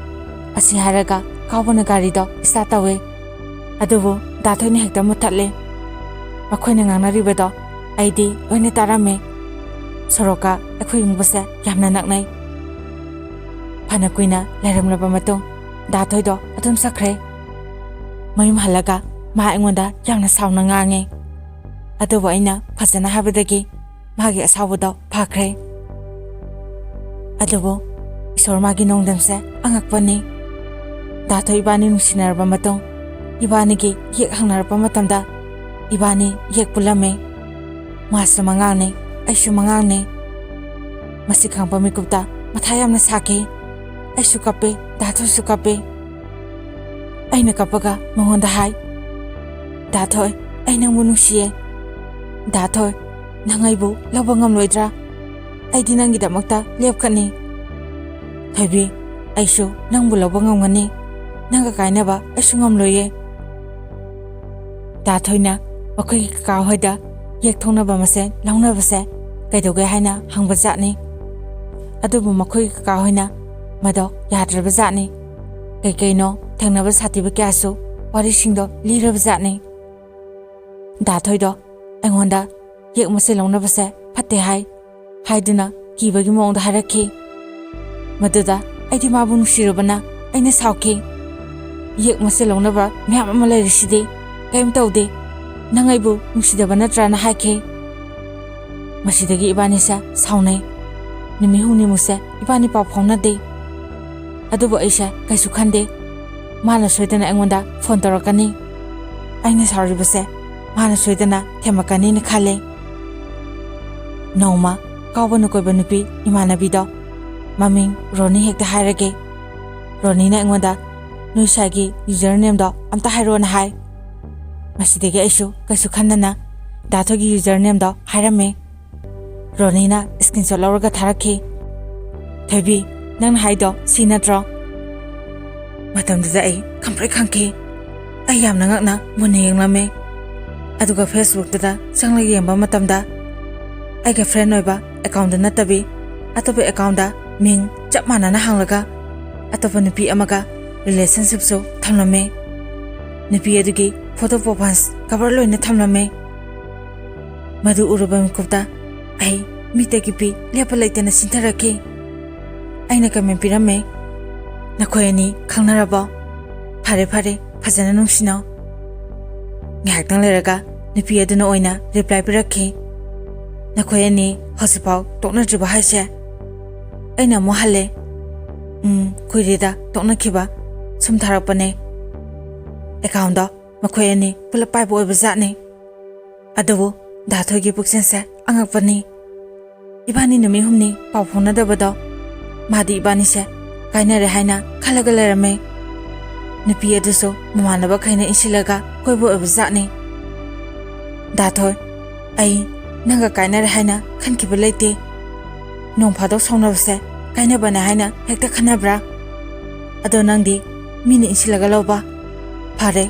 ꯑꯁꯤ ꯍꯥꯏꯔꯒ ꯀꯥꯎꯕꯅ ꯒꯥꯔꯤꯗꯣ ꯏꯁꯇꯥꯔꯠ ꯇꯧꯋꯦ ꯑꯗꯨꯕꯨ ꯗꯥꯊꯣꯏꯅ ꯍꯦꯛꯇ ꯃꯨꯠꯊꯠꯂꯦ ꯃꯈꯣꯏꯅ ꯉꯥꯡꯅꯔꯤꯕꯗꯣ ꯑꯩꯗꯤ ꯂꯣꯏꯅ ꯇꯥꯔꯝꯃꯦ ꯁꯣꯔꯣꯛꯀ ꯑꯩꯈꯣꯏ ꯌꯨꯝꯕꯁꯦ ꯌꯥꯝꯅ ꯅꯛꯅꯩ ꯐꯅ ꯀꯨꯏꯅ ꯂꯩꯔꯝꯂꯕ ꯃꯇꯨꯡ ꯗꯥꯊꯣꯏꯗꯣ ꯑꯗꯨꯝ ꯆꯠꯈ꯭ꯔꯦ ꯃꯌꯨꯝ ꯍꯜꯂꯒ ꯃꯥ ꯑꯩꯉꯣꯟꯗ ꯌꯥꯝꯅ ꯁꯥꯎꯅ ꯉꯥꯡꯉꯦ ꯑꯗꯨꯕꯨ ꯑꯩꯅ ꯐꯖꯅ ꯍꯥꯏꯕꯗꯒꯤ ꯃꯥꯒꯤ ꯑꯁꯥꯎꯕꯗꯣ ꯐꯈ꯭ꯔꯦ ꯑꯗꯨꯕꯨ ꯏꯁꯣꯔ ꯃꯥꯒꯤ ꯅꯣꯡꯗꯝꯁꯦ ꯑꯉꯛꯄꯅꯤ ꯗꯥꯊꯣꯏ ꯏꯕꯥꯅꯤ ꯅꯨꯡꯁꯤꯅꯔꯕ ꯃꯇꯨꯡ ꯏꯕꯥꯅꯤꯒꯤ ꯌꯦꯛ ꯍꯪꯅꯔꯛꯄ ꯃꯇꯝꯗ ꯏꯕꯥꯅꯤ ꯌꯦꯛ ꯄꯨꯜꯂꯝꯃꯦ ꯃꯥꯁꯨ ꯃꯉꯥꯡꯅꯤ ꯑꯩꯁꯨ ꯃꯉꯥꯡꯅꯤ ꯃꯁꯤ ꯈꯪꯕ ꯃꯤꯀꯨꯞꯇ ꯃꯊꯥ ꯌꯥꯝꯅ ꯁꯥꯈꯤ ꯑꯩꯁꯨ ꯀꯞꯄꯦ ꯗꯥꯊꯣꯏꯁꯨ ꯀꯞꯄꯦ ꯑꯩꯅ ꯀꯞꯄꯒ ꯃꯉꯣꯟꯗ ꯍꯥꯏ ꯗꯥꯊꯣꯏ ꯑꯩ ꯅꯪꯕꯨ ꯅꯨꯡꯁꯤꯌꯦ ꯗꯥꯊꯣꯏ ꯅꯪ ꯑꯩꯕꯨ ꯂꯧꯕ ꯉꯝꯂꯣꯏꯗ꯭ꯔꯥ ꯑꯩꯗꯤ ꯅꯪꯒꯤꯗꯃꯛꯇ ꯂꯦꯞꯀꯅꯤ ꯊꯣꯏꯕꯤ ꯑꯩꯁꯨ ꯅꯪꯕꯨ ꯂꯧꯕ ꯉꯝꯒꯅꯤ ꯅꯪꯒ ꯀꯥꯏꯅꯕ ꯑꯩꯁꯨ ꯉꯝꯂꯣꯏꯌꯦ ꯗꯥꯊꯣꯏꯅ ꯃꯈꯣꯏꯒꯤ ꯀꯀꯥ ꯍꯣꯏꯗ ꯌꯦꯛꯊꯣꯛꯅꯕ ꯃꯁꯦꯟ ꯂꯧꯅꯕꯁꯦ ꯀꯩꯗꯧꯒꯦ ꯍꯥꯏꯅ ꯍꯪꯕ ꯖꯥꯠꯅꯤ ꯑꯗꯨꯕꯨ ꯃꯈꯣꯏꯒꯤ ꯀꯀꯥ ꯍꯣꯏꯅ ꯃꯗꯣ ꯌꯥꯗ꯭ꯔꯕ ꯖꯥꯠꯅꯤ ꯀꯩꯀꯩꯅꯣ ꯊꯦꯡꯅꯕ ꯁꯥꯊꯤꯕ ꯀꯌꯥꯁꯨ ꯋꯥꯔꯤꯁꯤꯡꯗꯣ ꯂꯤꯔꯕ ꯖꯥꯠꯅꯤ ꯗꯥꯊꯣꯏꯗꯣ ꯑꯩꯉꯣꯟꯗ ꯌꯦꯛ ꯃꯁꯦꯟ ꯂꯧꯅꯕꯁꯦ ꯐꯠꯇꯦ ꯍꯥꯏꯗꯨꯅ ꯀꯤꯕꯒꯤ ꯃꯑꯣꯡꯗ ꯍꯥꯏꯔꯛꯈꯤ ꯃꯗꯨꯗ ꯑꯩꯗꯤ ꯃꯥꯕꯨ ꯅꯨꯡꯁꯤꯔꯨꯕꯅ ꯑꯩꯅ ꯁꯥꯎꯈꯤ ꯌꯦꯛ ꯃꯁꯦꯟ ꯂꯧꯅꯕ ꯃꯌꯥꯝ ꯑꯃ ꯂꯩꯔꯤꯁꯤꯗꯤ ꯀꯔꯤꯝ ꯇꯧꯗꯦ ꯅꯪ ꯑꯩꯕꯨ ꯅꯨꯡꯁꯤꯗꯕ ꯅꯠꯇ꯭ꯔꯥꯅ ꯍꯥꯏꯈꯤ ꯃꯁꯤꯗꯒꯤ ꯏꯕꯥꯅꯤꯁꯦ ꯁꯥꯎꯅꯩ ꯅꯨꯃꯤꯠ ꯍꯨꯝꯅꯤꯃꯨꯛꯁꯦ ꯏꯕꯥꯅꯤ ꯄꯥꯎ ꯐꯥꯎꯅꯗꯦ ꯑꯗꯨꯕꯨ ꯑꯩꯁꯦ ꯀꯩꯁꯨ ꯈꯟꯗꯦ ꯃꯥꯅ ꯁꯣꯏꯗꯅ ꯑꯩꯉꯣꯟꯗ ꯐꯣꯟ ꯇꯧꯔꯛꯀꯅꯤ ꯑꯩꯅ ꯁꯥꯎꯔꯤꯕꯁꯦ ꯃꯥꯅ ꯁꯣꯏꯗꯅ ꯊꯦꯝꯃꯛꯀꯅꯤꯅ ꯈꯜꯂꯦ ꯅꯣꯡꯃ ꯀꯥꯎꯕꯅ ꯀꯣꯏꯕ ꯅꯨꯄꯤ ꯏꯃꯥꯟꯅꯕꯤꯗꯣ ꯃꯃꯤꯡ ꯔꯣꯅꯤ ꯍꯦꯛꯇ ꯍꯥꯏꯔꯒꯦ ꯔꯣꯅꯤꯅ ꯑꯩꯉꯣꯟꯗ ꯅꯣꯏ ꯁꯥꯏꯒꯤ ꯌꯨꯖꯔ ꯅꯦꯝꯗꯣ ꯑꯝꯇ ꯍꯥꯏꯔꯣꯅ ꯍꯥꯏ ꯃꯁꯤꯗꯒꯤ ꯑꯩꯁꯨ ꯀꯩꯁꯨ ꯈꯟꯗꯅ ꯗꯥꯊꯣꯏꯒꯤ ꯌꯨꯖꯔ ꯅꯦꯝꯗꯣ ꯍꯥꯏꯔꯝꯃꯦ ꯔꯣꯅꯤꯅ ꯏꯁꯀ꯭ꯔꯤꯟꯁꯣꯠ ꯂꯧꯔꯒ ꯊꯥꯔꯛꯈꯤ ꯊꯣꯏꯕꯤ ꯅꯪꯅ ꯍꯥꯏꯗꯣ ꯁꯤ ꯅꯠꯇ꯭ꯔꯣ ꯃꯇꯝꯗꯨꯗ ꯑꯩ ꯈꯪꯄ꯭ꯔꯦꯛ ꯈꯪꯈꯤ ꯑꯩ ꯌꯥꯝꯅ ꯉꯛꯅ ꯃꯨꯟꯅ ꯌꯦꯡꯂꯝꯃꯦ ꯑꯗꯨꯒ ꯐꯦꯁꯕꯨꯛꯇꯨꯗ ꯆꯪꯂꯒ ꯌꯦꯡꯕ ꯃꯇꯝꯗ ꯑꯩꯒ ꯐ꯭ꯔꯦꯟ ꯑꯣꯏꯕ ꯑꯦꯀꯥꯎꯟꯗ ꯅꯠꯇꯕꯤ ꯑꯇꯣꯞꯄ ꯑꯦꯀꯥꯎꯟꯗ ꯃꯤꯡ ꯆꯞ ꯃꯥꯟꯅꯅ ꯍꯥꯡꯂꯒ ꯑꯇꯣꯞꯄ ꯅꯨꯄꯤ ꯑꯃꯒ ꯔꯤꯂꯦꯁꯟꯁꯤꯞꯁꯨ ꯊꯝꯂꯝꯃꯦ ꯅꯨꯄꯤ ꯑꯗꯨꯒꯤ ꯐꯣꯇꯣ ꯄ꯭ꯔꯣꯐꯥꯏꯜ ꯀꯚꯔ ꯂꯣꯏꯅ ꯊꯝꯂꯝꯃꯦ ꯃꯗꯨ ꯎꯔꯨꯕ ꯃꯤꯀꯨꯞꯇ ꯑꯩ ꯃꯤꯠꯇꯒꯤ ꯄꯤ ꯂꯦꯞꯄ ꯂꯩꯇꯅ ꯆꯤꯟꯊꯔꯛꯈꯤ ꯑꯩꯅ ꯀꯃꯦꯟ ꯄꯤꯔꯝꯃꯦ ꯅꯈꯣꯏ ꯑꯅꯤ ꯈꯪꯅꯔꯕꯣ ꯐꯔꯦ ꯐꯖꯅ ꯅꯨꯡꯁꯤꯅꯧ ꯉꯥꯏꯍꯥꯛꯇꯪ ꯂꯩꯔꯒ ꯅꯨꯄꯤ ꯑꯗꯨꯅ ꯑꯣꯏꯅ ꯔꯤꯄ꯭ꯂꯥꯏ ꯄꯤꯔꯛꯈꯤ ꯅꯈꯣꯏ ꯑꯅꯤ ꯍꯧꯖꯤꯛꯐꯥꯎ ꯇꯣꯛꯅꯗ꯭ꯔꯤꯕ ꯍꯥꯏꯁꯦ ꯑꯩꯅ ꯑꯃꯨꯛ ꯍꯜꯂꯦ ꯀꯨꯏꯔꯦꯗ ꯇꯣꯛꯅꯈꯤꯕ ꯁꯨꯝ ꯊꯥꯔꯛꯄꯅꯦ ꯑꯦꯀꯥꯎꯟꯗꯣ ꯃꯈꯣꯏ ꯑꯅꯤ ꯄꯨꯂꯞ ꯄꯥꯏꯕ ꯑꯣꯏꯕ ꯖꯥꯠꯅꯤ ꯑꯗꯨꯕꯨ ꯗꯥꯊꯣꯏꯒꯤ ꯄꯨꯛꯆꯦꯜꯁꯦ ꯑꯉꯛꯄꯅꯤ ꯏꯕꯥꯅꯤ ꯅꯨꯃꯤꯠ ꯍꯨꯝꯅꯤ ꯄꯥꯎ ꯐꯥꯎꯅꯗꯕꯗꯣ ꯃꯥꯗꯤ ꯏꯕꯥꯅꯤꯁꯦ ꯀꯥꯏꯅꯔꯦ ꯍꯥꯏꯅ ꯈꯜꯂꯒ ꯂꯩꯔꯝꯃꯦ ꯅꯨꯄꯤ ꯑꯗꯨꯁꯨ ꯃꯃꯥꯟꯅꯕꯈꯩꯅ ꯏꯟꯁꯤꯜꯂꯒ ꯀꯣꯏꯕ ꯑꯣꯏꯕ ꯖꯥꯠꯅꯤ ꯗꯥꯊꯣꯏ ꯑꯩ ꯅꯪꯒ ꯀꯥꯏꯅꯔꯦ ꯍꯥꯏꯅ ꯈꯟꯈꯤꯕ ꯂꯩꯇꯦ ꯅꯣꯡ ꯐꯥꯗꯣꯛ ꯁꯥꯎꯅꯕꯁꯦ ꯀꯥꯏꯅꯕꯅꯦ ꯍꯥꯏꯅ ꯍꯦꯛꯇ ꯈꯟꯅꯕ꯭ꯔꯥ ꯑꯗꯣ ꯅꯪꯗꯤ ꯃꯤꯅ ꯏꯟꯁꯤꯜꯂꯒ ꯂꯧꯕ ꯐꯔꯦ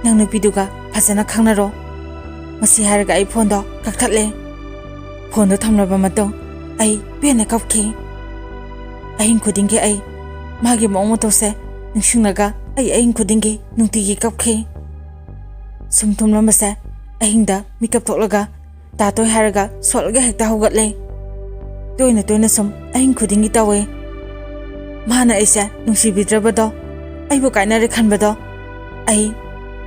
ꯅꯪ ꯅꯨꯄꯤꯗꯨꯒ ꯐꯖꯅ ꯈꯪꯅꯔꯣ ꯃꯁꯤ ꯍꯥꯏꯔꯒ ꯑꯩ ꯐꯣꯟꯗꯣ ꯀꯛꯊꯠꯂꯦ ꯐꯣꯟꯗꯣ ꯊꯝꯂꯕ ꯃꯇꯨꯡ ꯑꯩ ꯄꯦꯟꯅ ꯀꯞꯈꯤ ꯑꯍꯤꯡ ꯈꯨꯗꯤꯡꯒꯤ ꯑꯩ ꯃꯥꯒꯤ ꯃꯑꯣꯡ ꯃꯇꯧꯁꯦ ꯅꯤꯡꯁꯤꯡꯂꯒ ꯑꯩ ꯑꯍꯤꯡ ꯈꯨꯗꯤꯡꯒꯤ ꯅꯨꯡꯇꯤꯒꯤ ꯀꯞꯈꯤ ꯁꯨꯝ ꯊꯨꯝꯂꯝꯕꯁꯦ ꯑꯍꯤꯡꯗ ꯃꯤꯀꯞ ꯊꯣꯛꯂꯒ ꯗꯥꯊꯣꯏ ꯍꯥꯏꯔꯒ ꯁꯣꯠꯂꯒ ꯍꯦꯛꯇ ꯍꯧꯒꯠꯂꯦ ꯇꯣꯏꯅ ꯁꯨꯝ ꯑꯍꯤꯡ ꯈꯨꯗꯤꯡꯒꯤ ꯇꯧꯋꯦ ꯃꯥꯅ ꯑꯩꯁꯦ ꯅꯨꯡꯁꯤꯕꯤꯗ꯭ꯔꯕꯗꯣ ꯑꯩꯕꯨ ꯀꯥꯏꯅꯔꯦ ꯈꯟꯕꯗꯣ ꯑꯩ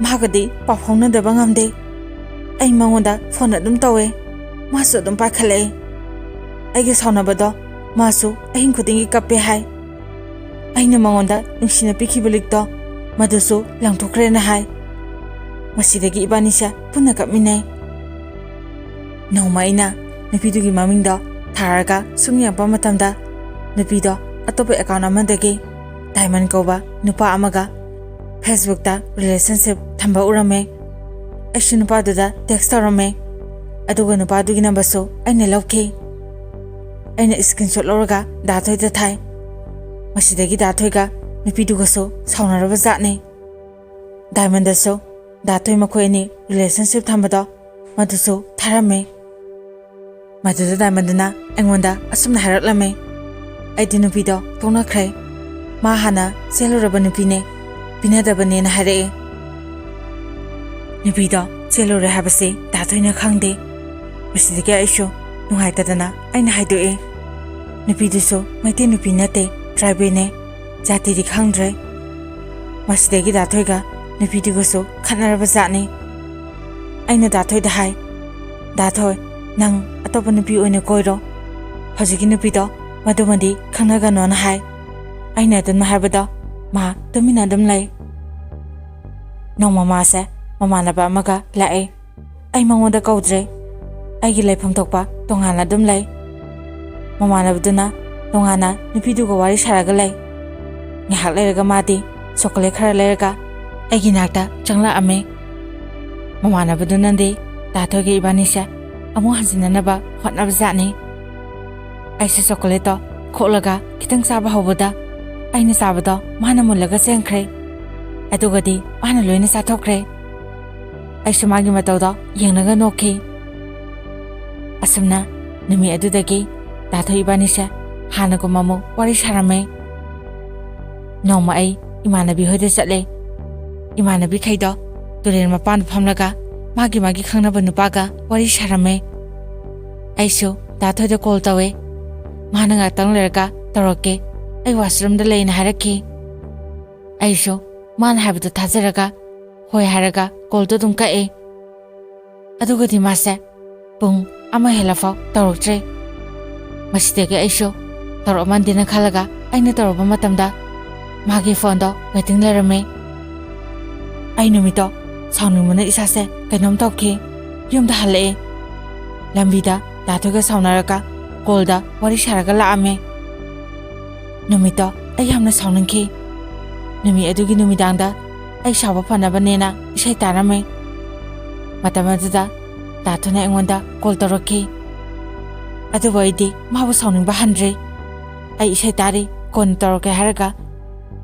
ꯃꯥꯒꯗꯤ ꯄꯥꯎ ꯐꯥꯎꯅꯗꯕ ꯉꯝꯗꯦ ꯑꯩ ꯃꯉꯣꯟꯗ ꯐꯣꯟ ꯑꯗꯨꯝ ꯇꯧꯋꯦ ꯃꯥꯁꯨ ꯑꯗꯨꯝ ꯄꯥꯏꯈꯠꯂꯛꯑꯦ ꯑꯩꯒ ꯁꯥꯎꯅꯕꯗꯣ ꯃꯥꯁꯨ ꯑꯍꯤꯡ ꯈꯨꯗꯤꯡꯒꯤ ꯀꯞꯄꯦ ꯍꯥꯏ ꯑꯩꯅ ꯃꯉꯣꯟꯗ ꯅꯨꯡꯁꯤꯅ ꯄꯤꯈꯤꯕ ꯂꯤꯛꯇꯣ ꯃꯗꯨꯁꯨ ꯂꯪꯊꯣꯛꯈ꯭ꯔꯦꯅ ꯍꯥꯏ ꯃꯁꯤꯗꯒꯤ ꯏꯕꯥꯅꯤꯁꯦ ꯄꯨꯟꯅ ꯀꯞꯃꯤꯟꯅꯩ ꯅꯣꯡꯃ ꯑꯩꯅ ꯅꯨꯄꯤꯗꯨꯒꯤ ꯃꯃꯤꯡꯗꯣ ꯊꯥꯔꯒ ꯁꯨꯝ ꯌꯦꯡꯉꯛꯄ ꯃꯇꯝꯗ ꯅꯨꯄꯤꯗꯣ ꯑꯇꯣꯞꯄ ꯑꯦꯀꯥꯎꯟ ꯑꯃꯗꯒꯤ ꯗꯥꯏꯃꯟ ꯀꯧꯕ ꯅꯨꯄꯥ ꯑꯃꯒ ꯐꯦꯁꯕꯨꯛꯇ ꯔꯤꯂꯦꯁꯟꯁꯤꯞ ꯊꯝꯕ ꯎꯔꯝꯃꯦ ꯑꯩꯁꯨ ꯅꯨꯄꯥꯗꯨꯗ ꯇꯦꯛꯁ ꯇꯧꯔꯝꯃꯦ ꯑꯗꯨꯒ ꯅꯨꯄꯥꯗꯨꯒꯤ ꯅꯝꯕꯔꯁꯨ ꯑꯩꯅ ꯂꯧꯈꯤ ꯑꯩꯅ ꯏꯁꯀ꯭ꯔꯤꯟꯁꯣꯠ ꯂꯧꯔꯒ ꯗꯥꯊꯣꯏꯗ ꯊꯥꯏ ꯃꯁꯤꯗꯒꯤ ꯗꯥꯊꯣꯏꯒ ꯅꯨꯄꯤꯗꯨꯒꯁꯨ ꯁꯥꯎꯅꯔꯕ ꯖꯥꯠꯅꯤ ꯗꯥꯏꯃꯟꯗꯁꯨ ꯗꯥꯊꯣꯏ ꯃꯈꯣꯏ ꯑꯅꯤ ꯔꯤꯂꯦꯁꯟꯁꯤꯞ ꯊꯝꯕꯗꯣ ꯃꯗꯨꯁꯨ ꯊꯥꯔꯝꯃꯦ ꯃꯗꯨꯗ ꯗꯥꯏꯃꯟꯗꯨꯅ ꯑꯩꯉꯣꯟꯗ ꯑꯁꯨꯝꯅ ꯍꯥꯏꯔꯛꯂꯝꯃꯦ ꯑꯩꯗꯤ ꯅꯨꯄꯤꯗꯣ ꯇꯣꯛꯅꯈ꯭ꯔꯦ ꯃꯥ ꯍꯥꯟꯅ ꯆꯦꯜꯂꯨꯔꯕ ꯅꯨꯄꯤꯅꯦ ꯄꯤꯅꯗꯕꯅꯦꯅ ꯍꯥꯏꯔꯛꯑꯦ꯫ ꯅꯨꯄꯤꯗꯣ ꯆꯦꯜꯂꯨꯔꯦ ꯍꯥꯏꯕꯁꯤ ꯗꯥꯊꯣꯏꯅ ꯈꯪꯗꯦ꯫ ꯃꯁꯤꯗꯒꯤ ꯑꯩꯁꯨ ꯅꯨꯡꯉꯥꯏꯇꯗꯅ ꯑꯩꯅ ꯍꯥꯏꯗꯣꯛꯑꯦ꯫ ꯅꯨꯄꯤꯗꯨꯁꯨ ꯃꯩꯇꯩ ꯅꯨꯄꯤ ꯅꯠꯇꯦ, ꯇ꯭ꯔꯥꯏꯕꯦꯜꯅꯦ, ꯖꯥꯇꯤꯗꯤ ꯈꯪꯗ꯭ꯔꯦ꯫ ꯃꯁꯤꯗꯒꯤ ꯗꯥꯊꯣꯏꯒ ꯅꯨꯄꯤꯗꯨꯒꯁꯨ ꯈꯠꯅꯔꯕ ꯖꯥꯠꯅꯤ꯫ ꯑꯩꯅ ꯗꯥꯊꯣꯏꯗ ꯍꯥꯏ, ꯗꯥꯊꯣꯏ ꯅꯪ ꯑꯇꯣꯞꯄ ꯅꯨꯄꯤ ꯑꯣꯏꯅ ꯀꯣꯏꯔꯣ, ꯍꯧꯖꯤꯛꯀꯤ ꯅꯨꯄꯤꯗꯣ ꯃꯗꯨꯃꯗꯤ ꯈꯪꯅꯒꯅꯣꯅ ꯍꯥꯏ꯫ ꯑꯩꯅ ꯑꯗꯨꯝ ꯍꯥꯏꯕꯗꯣ ꯃꯥ ꯇꯨꯃꯤꯟꯅ ꯑꯗꯨꯝ ꯂꯩ꯫ ꯅꯣꯡꯃ ꯃꯥꯁꯦ ꯃꯃꯥꯟꯅꯕ ꯑꯃꯒ ꯂꯥꯛꯑꯦ꯫ ꯑꯩ ꯃꯉꯣꯟꯗ ꯀꯧꯗ꯭ꯔꯦ, ꯑꯩꯒꯤ ꯂꯩꯐꯝ ꯊꯣꯛꯄ ꯇꯣꯉꯥꯟꯅ ꯑꯗꯨꯝ ꯂꯩ꯫ ꯃꯃꯥꯟꯅꯕꯗꯨꯅ ꯇꯣꯉꯥꯟꯅ ꯅꯨꯄꯤꯗꯨꯒ ꯋꯥꯔꯤ ꯁꯥꯔꯒ ꯂꯩ꯫ ꯉꯥꯏꯍꯥꯛ ꯂꯩꯔꯒ ꯃꯥꯗꯤ ꯆꯣꯀꯣꯂꯦꯠ ꯈꯔ ꯂꯩꯔꯒ ꯑꯩꯒꯤ ꯅꯥꯛꯇ ꯆꯪꯂꯛꯑꯝꯃꯦ꯫ ꯃꯃꯥꯟꯅꯕꯗꯨꯅꯗꯤ ꯗꯥꯊꯣꯏꯒ ꯏꯕꯥꯅꯤꯁꯦ ꯑꯃꯨꯛ ꯍꯟꯖꯤꯟꯅꯅꯕ ꯍꯣꯠꯅꯕ ꯖꯥꯠꯅꯤ꯫ ꯑꯩꯁꯦ ꯆꯣꯀꯣꯂꯦꯠꯇꯣ ꯈꯣꯛꯂꯒ ꯈꯤꯇꯪ ꯆꯥꯕ ꯍꯧꯕꯗ ꯑꯩꯅ ꯆꯥꯕꯗꯣ ꯃꯥꯅ ꯃꯨꯜꯂꯒ ꯆꯦꯟꯈ꯭ꯔꯦ꯫ ꯑꯗꯨꯒꯗꯤ ꯃꯥꯅ ꯂꯣꯏꯅ ꯆꯥꯊꯣꯛꯈ꯭ꯔꯦ꯫ ꯑꯩꯁꯨ ꯃꯥꯒꯤ ꯃꯇꯧꯗꯣ ꯌꯦꯡꯂꯒ ꯅꯣꯛꯈꯤ꯫ ꯑꯁꯨꯝꯅ ꯅꯨꯃꯤꯠ ꯑꯗꯨꯗꯒꯤ ꯗꯥꯊꯣꯏ ꯏꯕꯥꯅꯤꯁꯦ ꯍꯥꯟꯅꯒꯨꯝ ꯑꯃꯨꯛ ꯋꯥꯔꯤ ꯁꯥꯔꯝꯃꯦ꯫ ꯅꯣꯡꯃ ꯑꯩ ꯏꯃꯥꯟꯅꯕꯤ ꯍꯣꯏꯗ ꯆꯠꯂꯦ꯫ ꯏꯃꯥꯟꯅꯕꯤꯈꯩꯗꯣ ꯇꯨꯔꯦꯜ ꯃꯄꯥꯟꯗ ꯐꯝꯂꯒ ꯃꯥꯒꯤ ꯈꯪꯅꯕ ꯅꯨꯄꯥꯒ ꯋꯥꯔꯤ ꯁꯥꯔꯝꯃꯦ꯫ ꯑꯩꯁꯨ ꯗꯥꯊꯣꯏꯗ ꯀꯣꯜ ꯇꯧꯋꯦ꯫ ꯃꯥꯅ ꯉꯥꯛꯇꯪ ꯂꯩꯔꯒ ꯇꯧꯔꯛꯀꯦ, ꯑꯩ ꯋꯥꯁꯔꯨꯝꯗ ꯂꯩꯅ ꯍꯥꯏꯔꯛꯈꯤ꯫ ꯑꯩꯁꯨ ꯃꯥꯅ ꯍꯥꯏꯕꯗꯨ ꯊꯥꯖꯔꯒ ꯍꯣꯏ ꯍꯥꯏꯔꯒ ꯀꯣꯜꯗꯣ ꯑꯗꯨꯝ ꯀꯛꯑꯦ꯫ ꯑꯗꯨꯒꯗꯤ ꯃꯥꯁꯦ ꯄꯨꯡ 1 ꯍꯦꯜꯂꯐꯥꯎ ꯇꯧꯔꯛꯇ꯭ꯔꯦ꯫ ꯃꯁꯤꯗꯒꯤ ꯑꯩꯁꯨ ꯇꯧꯔꯛꯃꯟꯗꯦꯅ ꯈꯜꯂꯒ ꯑꯩꯅ ꯇꯧꯔꯛꯄ ꯃꯇꯝꯗ ꯃꯥꯒꯤ ꯐꯣꯟꯗꯣ ꯋꯦꯇꯤꯡ ꯂꯩꯔꯝꯃꯦ꯫ ꯑꯩ ꯅꯨꯃꯤꯠꯇꯣ ꯁꯥꯎꯅꯤꯡꯕꯅ ꯏꯁꯥꯁꯦ ꯀꯩꯅꯣꯝ ꯇꯧꯈꯤ꯫ ꯌꯨꯝꯗ ꯍꯜꯂꯛꯑꯦ꯫ ꯂꯝꯕꯤꯗ ꯗꯥꯊꯣꯏꯒ ꯁꯥꯎꯅꯔꯒ ꯀꯣꯜꯗ ꯋꯥꯔꯤ ꯁꯥꯔꯒ ꯂꯥꯛꯑꯝꯃꯦ꯫ ꯅꯨꯃꯤꯠꯇꯣ ꯑꯩ ꯌꯥꯝꯅ ꯁꯥꯎꯅꯤꯡꯈꯤ꯫ ꯅꯨꯃꯤꯠ ꯑꯗꯨꯒꯤ ꯅꯨꯃꯤꯗꯥꯡꯗ ꯑꯩ ꯁꯥꯎꯕ ꯐꯅꯕꯅꯦꯅ ꯏꯁꯩ ꯇꯥꯔꯝꯃꯦ꯫ ꯃꯇꯝ ꯑꯗꯨꯗ ꯗꯥꯊꯣꯏꯅ ꯑꯩꯉꯣꯟꯗ ꯀꯣꯜ ꯇꯧꯔꯛꯈꯤ꯫ ꯑꯗꯨꯕꯨ ꯑꯩꯗꯤ ꯃꯥꯕꯨ ꯁꯥꯎꯅꯤꯡꯕ ꯍꯟꯗ꯭ꯔꯤ꯫ ꯑꯩ ꯏꯁꯩ ꯇꯥꯔꯤ, ꯀꯣꯟꯅ ꯇꯧꯔꯛꯀꯦ ꯍꯥꯏꯔꯒ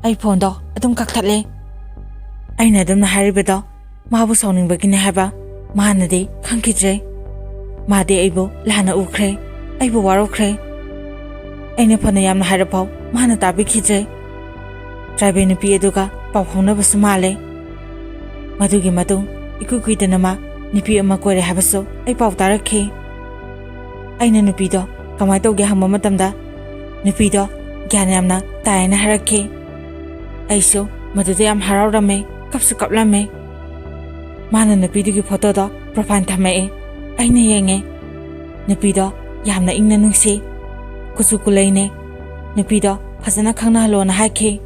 ꯑꯩ ꯐꯣꯟꯗꯣ ꯑꯗꯨꯝ ꯀꯛꯊꯠꯂꯦ꯫ ꯑꯩꯅ ꯑꯗꯨꯝꯅ ꯍꯥꯏꯔꯤꯕꯗꯣ ꯃꯥꯕꯨ ꯁꯥꯎꯅꯤꯡꯕꯒꯤꯅꯦ ꯍꯥꯏꯕ ꯃꯥꯅꯗꯤ ꯈꯪꯈꯤꯗ꯭ꯔꯦ꯫ ꯃꯥꯗꯤ ꯑꯩꯕꯨ ꯂꯥꯟꯅ ꯎꯈ꯭ꯔꯦ, ꯑꯩꯕꯨ ꯋꯥꯔꯧꯈ꯭ꯔꯦ꯫ ꯑꯩꯅ ꯐꯅ ꯌꯥꯝꯅ ꯍꯥꯏꯔꯐꯥꯎ ꯃꯥꯅ ꯇꯥꯕꯤꯈꯤꯗ꯭ꯔꯦ꯫ ꯇ꯭ꯔꯥꯏꯕꯦꯜ ꯅꯨꯄꯤ ꯑꯗꯨꯒ ꯄꯥꯎ ꯐꯥꯎꯅꯕꯁꯨ ꯃꯥꯜꯂꯦ꯫ ꯃꯗꯨꯒꯤ ꯃꯇꯨꯡ ꯏꯀꯨꯏ ꯀꯨꯏꯗꯅ ꯃꯥ ꯅꯨꯄꯤ ꯑꯃ ꯀꯣꯏꯔꯦ ꯍꯥꯏꯕꯁꯨ ꯑꯩ ꯄꯥꯎ ꯇꯥꯔꯛꯈꯤ꯫ ꯑꯩꯅ ꯅꯨꯄꯤꯗꯣ ꯀꯃꯥꯏ ꯇꯧꯒꯦ ꯍꯪꯕ ꯃꯇꯝꯗ ꯅꯨꯄꯤꯗꯣ ꯒ꯭ꯌꯥꯟ ꯌꯥꯝꯅ ꯇꯥꯏꯌꯦꯅ ꯍꯥꯏꯔꯛꯈꯤ꯫ ꯑꯩꯁꯨ ꯃꯗꯨꯗ ꯌꯥꯝ ꯍꯔꯥꯎꯔꯝꯃꯦ, ꯀꯞꯁꯨ ꯀꯞꯂꯝꯃꯦ꯫ ꯃꯥꯅ ꯅꯨꯄꯤꯗꯨꯒꯤ ꯐꯣꯇꯣꯗꯣ ꯄ꯭ꯔꯣꯐꯥꯏꯜ ꯊꯝꯃꯛꯑꯦ꯫ ꯑꯩꯅ ꯌꯦꯡꯉꯦ꯫ ꯅꯨꯄꯤꯗꯣ ꯌꯥꯝꯅ ꯏꯪꯅ ꯅꯨꯡꯁꯤ, ꯀꯨꯆꯨ ꯀꯨꯂꯩꯅꯦ꯫ ꯅꯨꯄꯤꯗꯣ ꯐꯖꯅ ꯈꯪꯅꯍꯜꯂꯣꯅ ꯍꯥꯏꯈꯤ꯫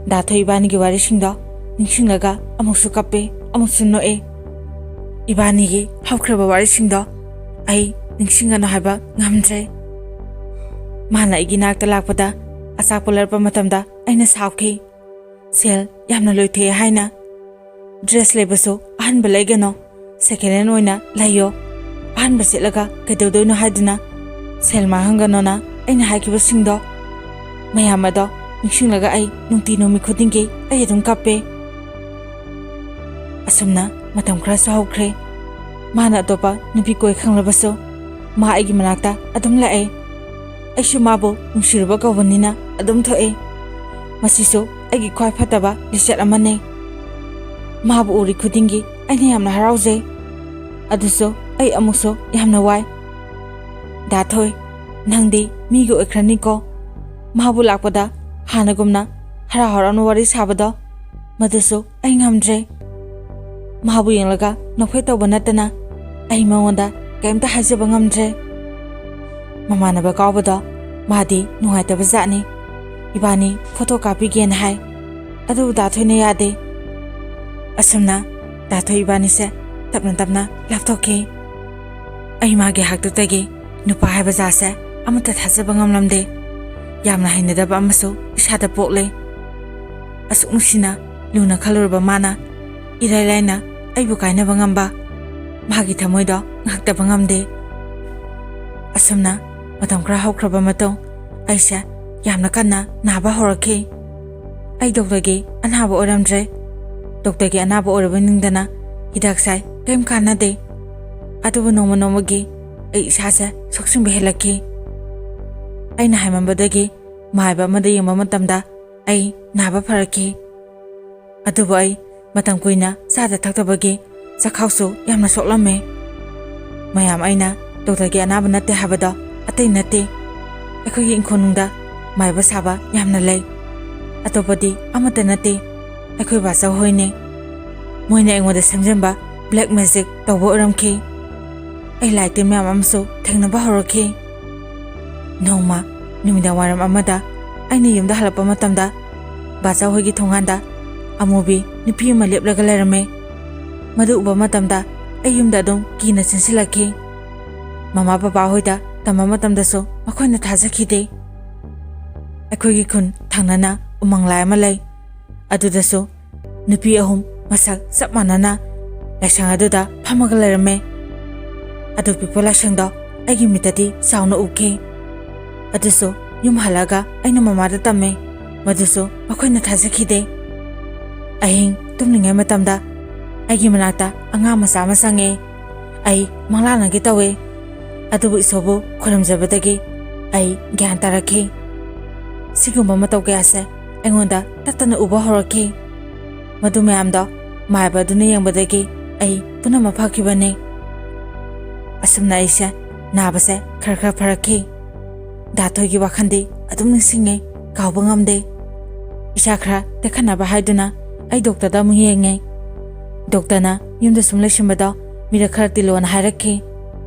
ꯗꯥꯊꯣꯏ ꯏꯕꯥꯅꯤꯒꯤ ꯋꯥꯔꯤꯁꯤꯡꯗꯣ ꯅꯤꯡꯁꯤꯡꯂꯒ ꯑꯃꯨꯛꯁꯨ ꯀꯞꯄꯦ, ꯑꯃꯨꯛꯁꯨ ꯅꯣꯛꯑꯦ꯫ ꯏꯕꯥꯅꯤꯒꯤ ꯍꯧꯈ꯭ꯔꯕ ꯋꯥꯔꯤꯁꯤꯡꯗꯣ ꯑꯩ ꯅꯤꯡꯁꯤꯡꯒꯅꯨ ꯍꯥꯏꯕ ꯉꯝꯗ꯭ꯔꯦ꯫ ꯃꯥꯅ ꯑꯩꯒꯤ ꯅꯥꯛꯇ ꯂꯥꯛꯄꯗ ꯑꯆꯥꯄꯣꯠ ꯂꯩꯔꯛꯄ ꯃꯇꯝꯗ ꯑꯩꯅ ꯁꯥꯎꯈꯤ, ꯁꯦꯜ ꯌꯥꯝꯅ ꯂꯣꯏꯊꯣꯛꯑꯦ ꯍꯥꯏꯅ꯫ ꯗ꯭ꯔꯦꯁ ꯂꯩꯕꯁꯨ ꯑꯍꯟꯕ ꯂꯩꯒꯅꯣ, ꯁꯦꯀꯦꯟ ꯍꯦꯟ ꯑꯣꯏꯅ ꯂꯩꯌꯣ, ꯑꯍꯟꯕ ꯁꯦꯠꯂꯒ ꯀꯩꯗꯧꯗꯣꯏꯅꯣ ꯍꯥꯏꯗꯨꯅ ꯁꯦꯜ ꯃꯥꯡꯍꯟꯒꯅꯣꯅ ꯑꯩꯅ ꯍꯥꯏꯈꯤꯕꯁꯤꯡꯗꯣ ꯃꯌꯥꯝ ꯑꯗꯣ ꯅꯤꯡꯁꯤꯡꯂꯒ ꯑꯩ ꯅꯨꯡꯇꯤ ꯅꯨꯃꯤꯠ ꯈꯨꯗꯤꯡꯒꯤ ꯑꯩ ꯑꯗꯨꯝ ꯀꯞꯄꯦ꯫ ꯑꯁꯨꯝꯅ ꯃꯇꯝ ꯈꯔꯁꯨ ꯍꯧꯈ꯭ꯔꯦ꯫ ꯃꯥꯅ ꯑꯇꯣꯞꯄ ꯅꯨꯄꯤ ꯀꯣꯏ ꯈꯪꯂꯕꯁꯨ ꯃꯥ ꯑꯩꯒꯤ ꯃꯅꯥꯛꯇ ꯑꯗꯨꯝ ꯂꯥꯛꯑꯦ꯫ ꯑꯩꯁꯨ ꯃꯥꯕꯨ ꯅꯨꯡꯁꯤꯔꯨꯕ ꯀꯧꯕꯅꯤꯅ ꯑꯗꯨꯝ ꯊꯣꯛꯑꯦ꯫ ꯃꯁꯤꯁꯨ ꯑꯩꯒꯤ ꯈ꯭ꯋꯥꯏ ꯐꯠꯇꯕ ꯂꯤꯆꯠ ꯑꯃꯅꯦ꯫ ꯃꯥꯕꯨ ꯎꯔꯤ ꯈꯨꯗꯤꯡꯒꯤ ꯑꯩꯅ ꯌꯥꯝꯅ ꯍꯔꯥꯎꯖꯩ꯫ ꯑꯗꯨꯁꯨ ꯑꯩ ꯑꯃꯨꯛꯁꯨ ꯌꯥꯝꯅ ꯋꯥꯏ꯫ ꯗꯥꯊꯣꯏ, ꯅꯪꯗꯤ ꯃꯤꯒꯤ ꯑꯣꯏꯈ꯭ꯔꯅꯤꯀꯣ꯫ ꯃꯥꯕꯨ ꯂꯥꯛꯄꯗ ꯍꯥꯟꯅꯒꯨꯝꯅ ꯍꯔꯥꯎ ꯍꯔꯥꯎꯅ ꯋꯥꯔꯤ ꯁꯥꯕꯗꯣ ꯃꯗꯨꯁꯨ ꯑꯩ ꯉꯝꯗ꯭ꯔꯦ꯫ ꯃꯥꯕꯨ ꯌꯦꯡꯂꯒ ꯅꯣꯛꯐꯦꯠ ꯇꯧꯕ ꯅꯠꯇꯅ ꯑꯩ ꯃꯉꯣꯟꯗ ꯀꯩꯝꯇ ꯍꯥꯏꯖꯕ ꯉꯝꯗ꯭ꯔꯦ꯫ ꯃꯃꯥꯟꯅꯕ ꯀꯥꯎꯕꯗꯣ ꯃꯥꯗꯤ ꯅꯨꯡꯉꯥꯏꯇꯕ ꯖꯥꯠꯅꯤ꯫ ꯏꯕꯥꯅꯤ ꯐꯣꯇꯣ ꯀꯥꯞꯄꯤꯒꯦꯅ ꯍꯥꯏ, ꯑꯗꯨꯕꯨ ꯗꯥꯊꯣꯏꯅ ꯌꯥꯗꯦ꯫ ꯑꯁꯨꯝꯅ ꯗꯥꯊꯣꯏ ꯏꯕꯥꯅꯤꯁꯦ ꯇꯞꯅ ꯇꯞꯅ ꯂꯥꯞꯊꯣꯛꯈꯤ꯫ ꯑꯩ ꯃꯥꯒꯤ ꯍꯥꯛꯇꯛꯇꯒꯤ ꯅꯨꯄꯥ ꯍꯥꯏꯕ ꯖꯥꯠꯁꯦ ꯑꯃꯠꯇ ꯊꯥꯖꯕ ꯉꯝꯂꯝꯗꯦ꯫ ꯌꯥꯝꯅ ꯍꯩꯅꯗꯕ ꯑꯃꯁꯨ ꯏꯁꯥꯗ ꯄꯣꯛꯂꯦ꯫ ꯑꯁꯨꯛ ꯅꯨꯡꯁꯤꯅ ꯂꯨꯅ ꯈꯜꯂꯨꯔꯕ ꯃꯥꯅ ꯏꯔꯥꯏ ꯂꯥꯏꯅ ꯑꯩꯕꯨ ꯀꯥꯏꯅꯕ ꯉꯝꯕ, ꯃꯥꯒꯤ ꯊꯃꯣꯏꯗꯣ ꯉꯥꯛꯇꯕ ꯉꯝꯗꯦ꯫ ꯑꯁꯨꯝꯅ ꯃꯇꯝ ꯈꯔ ꯍꯧꯈ꯭ꯔꯕ ꯃꯇꯨꯡ ꯑꯩꯁꯦ ꯌꯥꯝꯅ ꯀꯟꯅ ꯅꯥꯕ ꯍꯧꯔꯛꯈꯤ꯫ ꯑꯩ ꯗꯣꯛꯇꯔꯒꯤ ꯑꯅꯥꯕ ꯑꯣꯏꯔꯝꯗ꯭ꯔꯦ꯫ ꯗꯣꯛꯇꯔꯒꯤ ꯑꯅꯥꯕ ꯑꯣꯏꯔꯕ ꯅꯤꯡꯗꯅ ꯍꯤꯗꯥꯛ ꯆꯥꯏ, ꯀꯔꯤꯝ ꯀꯥꯟꯅꯗꯦ꯫ ꯑꯗꯨꯕꯨ ꯅꯣꯡꯃ ꯅꯣꯡꯃꯒꯤ ꯑꯩ ꯏꯁꯥꯁꯦ ꯁꯣꯛꯆꯤꯟꯕ ꯍꯦꯜꯂꯛꯈꯤ꯫ ꯑꯩꯅ ꯍꯥꯏꯃꯟꯕꯗꯒꯤ ꯃꯥꯏꯕ ꯑꯃꯗ ꯌꯦꯡꯕ ꯃꯇꯝꯗ ꯑꯩ ꯅꯥꯕ ꯐꯔꯛꯈꯤ꯫ ꯑꯗꯨꯕꯨ ꯑꯩ ꯃꯇꯝ ꯀꯨꯏꯅ ꯆꯥꯗ ꯊꯛꯇꯕꯒꯤ ꯆꯈꯥꯎꯁꯨ ꯌꯥꯝꯅ ꯁꯣꯛꯂꯝꯃꯦ꯫ ꯃꯌꯥꯝ ꯑꯩꯅ ꯗꯣꯛꯇꯔꯒꯤ ꯑꯅꯥꯕ ꯅꯠꯇꯦ ꯍꯥꯏꯕꯗꯣ ꯑꯇꯩ ꯅꯠꯇꯦ, ꯑꯩꯈꯣꯏꯒꯤ ꯏꯪꯈꯣꯜꯅꯨꯡꯗ ꯃꯥꯏꯕ ꯁꯥꯕ ꯌꯥꯝꯅ ꯂꯩ, ꯑꯇꯣꯞꯄꯗꯤ ꯑꯃꯠꯇ ꯅꯠꯇꯦ, ꯑꯩꯈꯣꯏ ꯕꯥꯆꯧ ꯍꯣꯏꯅꯦ꯫ ꯃꯣꯏꯅ ꯑꯩꯉꯣꯟꯗ ꯁꯦꯝꯖꯤꯟꯕ ꯕ꯭ꯂꯦꯛ ꯃꯦꯖꯤꯛ ꯇꯧꯕ ꯑꯣꯏꯔꯝꯈꯤ꯫ ꯑꯩ ꯂꯥꯏ ꯇꯤꯟ ꯃꯌꯥꯝ ꯑꯃꯁꯨ ꯊꯦꯡꯅꯕ ꯍꯧꯔꯛꯈꯤ꯫ ꯅꯣꯡꯃ ꯅꯨꯃꯤꯗꯥꯡ ꯋꯥꯏꯔꯝ ꯑꯃꯗ ꯑꯩꯅ ꯌꯨꯝꯗ ꯍꯜꯂꯛꯄ ꯃꯇꯝꯗ ꯕꯥꯆꯧ ꯍꯣꯏꯒꯤ ꯊꯣꯡꯒꯥꯟꯗ ꯑꯃꯨꯕꯤ ꯅꯨꯄꯤ ꯑꯃ ꯂꯦꯞꯂꯒ ꯂꯩꯔꯝꯃꯦ꯫ ꯃꯗꯨ ꯎꯕ ꯃꯇꯝꯗ ꯑꯩ ꯌꯨꯝꯗ ꯑꯗꯨꯝ ꯀꯤꯅ ꯆꯦꯟꯁꯤꯜꯂꯛꯈꯤ꯫ ꯃꯃꯥ ꯕꯕꯥ ꯍꯣꯏꯗ ꯇꯝꯕ ꯃꯇꯝꯗꯁꯨ ꯃꯈꯣꯏꯅ ꯊꯥꯖꯈꯤꯗꯦ꯫ ꯑꯩꯈꯣꯏꯒꯤ ꯈꯨꯟ ꯊꯪꯅꯅ ꯎꯃꯪ ꯂꯥꯏ ꯑꯃ ꯂꯩ, ꯑꯗꯨꯗꯁꯨ ꯅꯨꯄꯤ 3 ꯃꯁꯛ ꯆꯞ ꯃꯥꯟꯅꯅ ꯂꯥꯏꯁꯪ ꯑꯗꯨꯗ ꯐꯝꯃꯒ ꯂꯩꯔꯝꯃꯦ꯫ ꯑꯗꯨ ꯄꯤꯛꯄ ꯂꯥꯏꯁꯪꯗꯣ ꯑꯩꯒꯤ ꯃꯤꯠꯇꯗꯤ ꯆꯥꯎꯅ ꯎꯈꯤ꯫ ꯑꯗꯨꯁꯨ ꯌꯨꯝ ꯍꯜꯂꯒ ꯑꯩꯅ ꯃꯃꯥꯗ ꯇꯝꯃꯦ, ꯃꯗꯨꯁꯨ ꯃꯈꯣꯏꯅ ꯊꯥꯖꯈꯤꯗꯦ꯫ ꯑꯍꯤꯡ ꯇꯨꯝꯂꯤꯉꯩ ꯃꯇꯝꯗ ꯑꯩꯒꯤ ꯃꯅꯥꯛꯇ ꯑꯉꯥꯡ ꯃꯆꯥ ꯑꯃ ꯆꯪꯉꯦ꯫ ꯑꯩ ꯃꯪꯂꯥꯛꯅꯒꯦ ꯇꯧꯋꯦ, ꯑꯗꯨꯕꯨ ꯏꯁꯣꯔꯕꯨ ꯈꯨꯔꯨꯝꯖꯕꯗꯒꯤ ꯑꯩ ꯒ꯭ꯌꯥꯟ ꯇꯥꯔꯛꯈꯤ꯫ ꯁꯤꯒꯨꯝꯕ ꯃꯇꯧ ꯀꯌꯥꯁꯦ ꯑꯩꯉꯣꯟꯗ ꯇꯠꯇꯅ ꯎꯕ ꯍꯧꯔꯛꯈꯤ꯫ ꯃꯗꯨ ꯃꯌꯥꯝꯗꯣ ꯃꯥꯏꯕ ꯑꯗꯨꯅ ꯌꯦꯡꯕꯗꯒꯤ ꯑꯩ ꯄꯨꯝꯅꯃꯛ ꯐꯈꯤꯕꯅꯤ꯫ ꯑꯁꯨꯝꯅ ꯑꯩꯁꯦ ꯅꯥꯕꯁꯦ ꯈꯔ ꯈꯔ ꯐꯔꯛꯈꯤ꯫ ꯗꯥꯊꯣꯏꯒꯤ ꯋꯥꯈꯜꯗꯤ ꯑꯗꯨꯝ ꯅꯤꯡꯁꯤꯡꯉꯦ, ꯀꯥꯎꯕ ꯉꯝꯗꯦ꯫ ꯏꯁꯥ ꯈꯔ ꯇꯦꯛꯈꯠꯅꯕ ꯍꯥꯏꯗꯨꯅ ꯑꯩ ꯗꯣꯛꯇꯔꯗ ꯑꯃꯨꯛ ꯌꯦꯡꯉꯦ꯫ ꯗꯣꯛꯇꯔꯅ ꯌꯨꯝꯗ ꯁꯨꯝ ꯂꯩꯁꯤꯟꯕꯗꯣ ꯃꯤꯔꯛ ꯈꯔ ꯇꯤꯜꯂꯣꯅ ꯍꯥꯏꯔꯛꯈꯤ꯫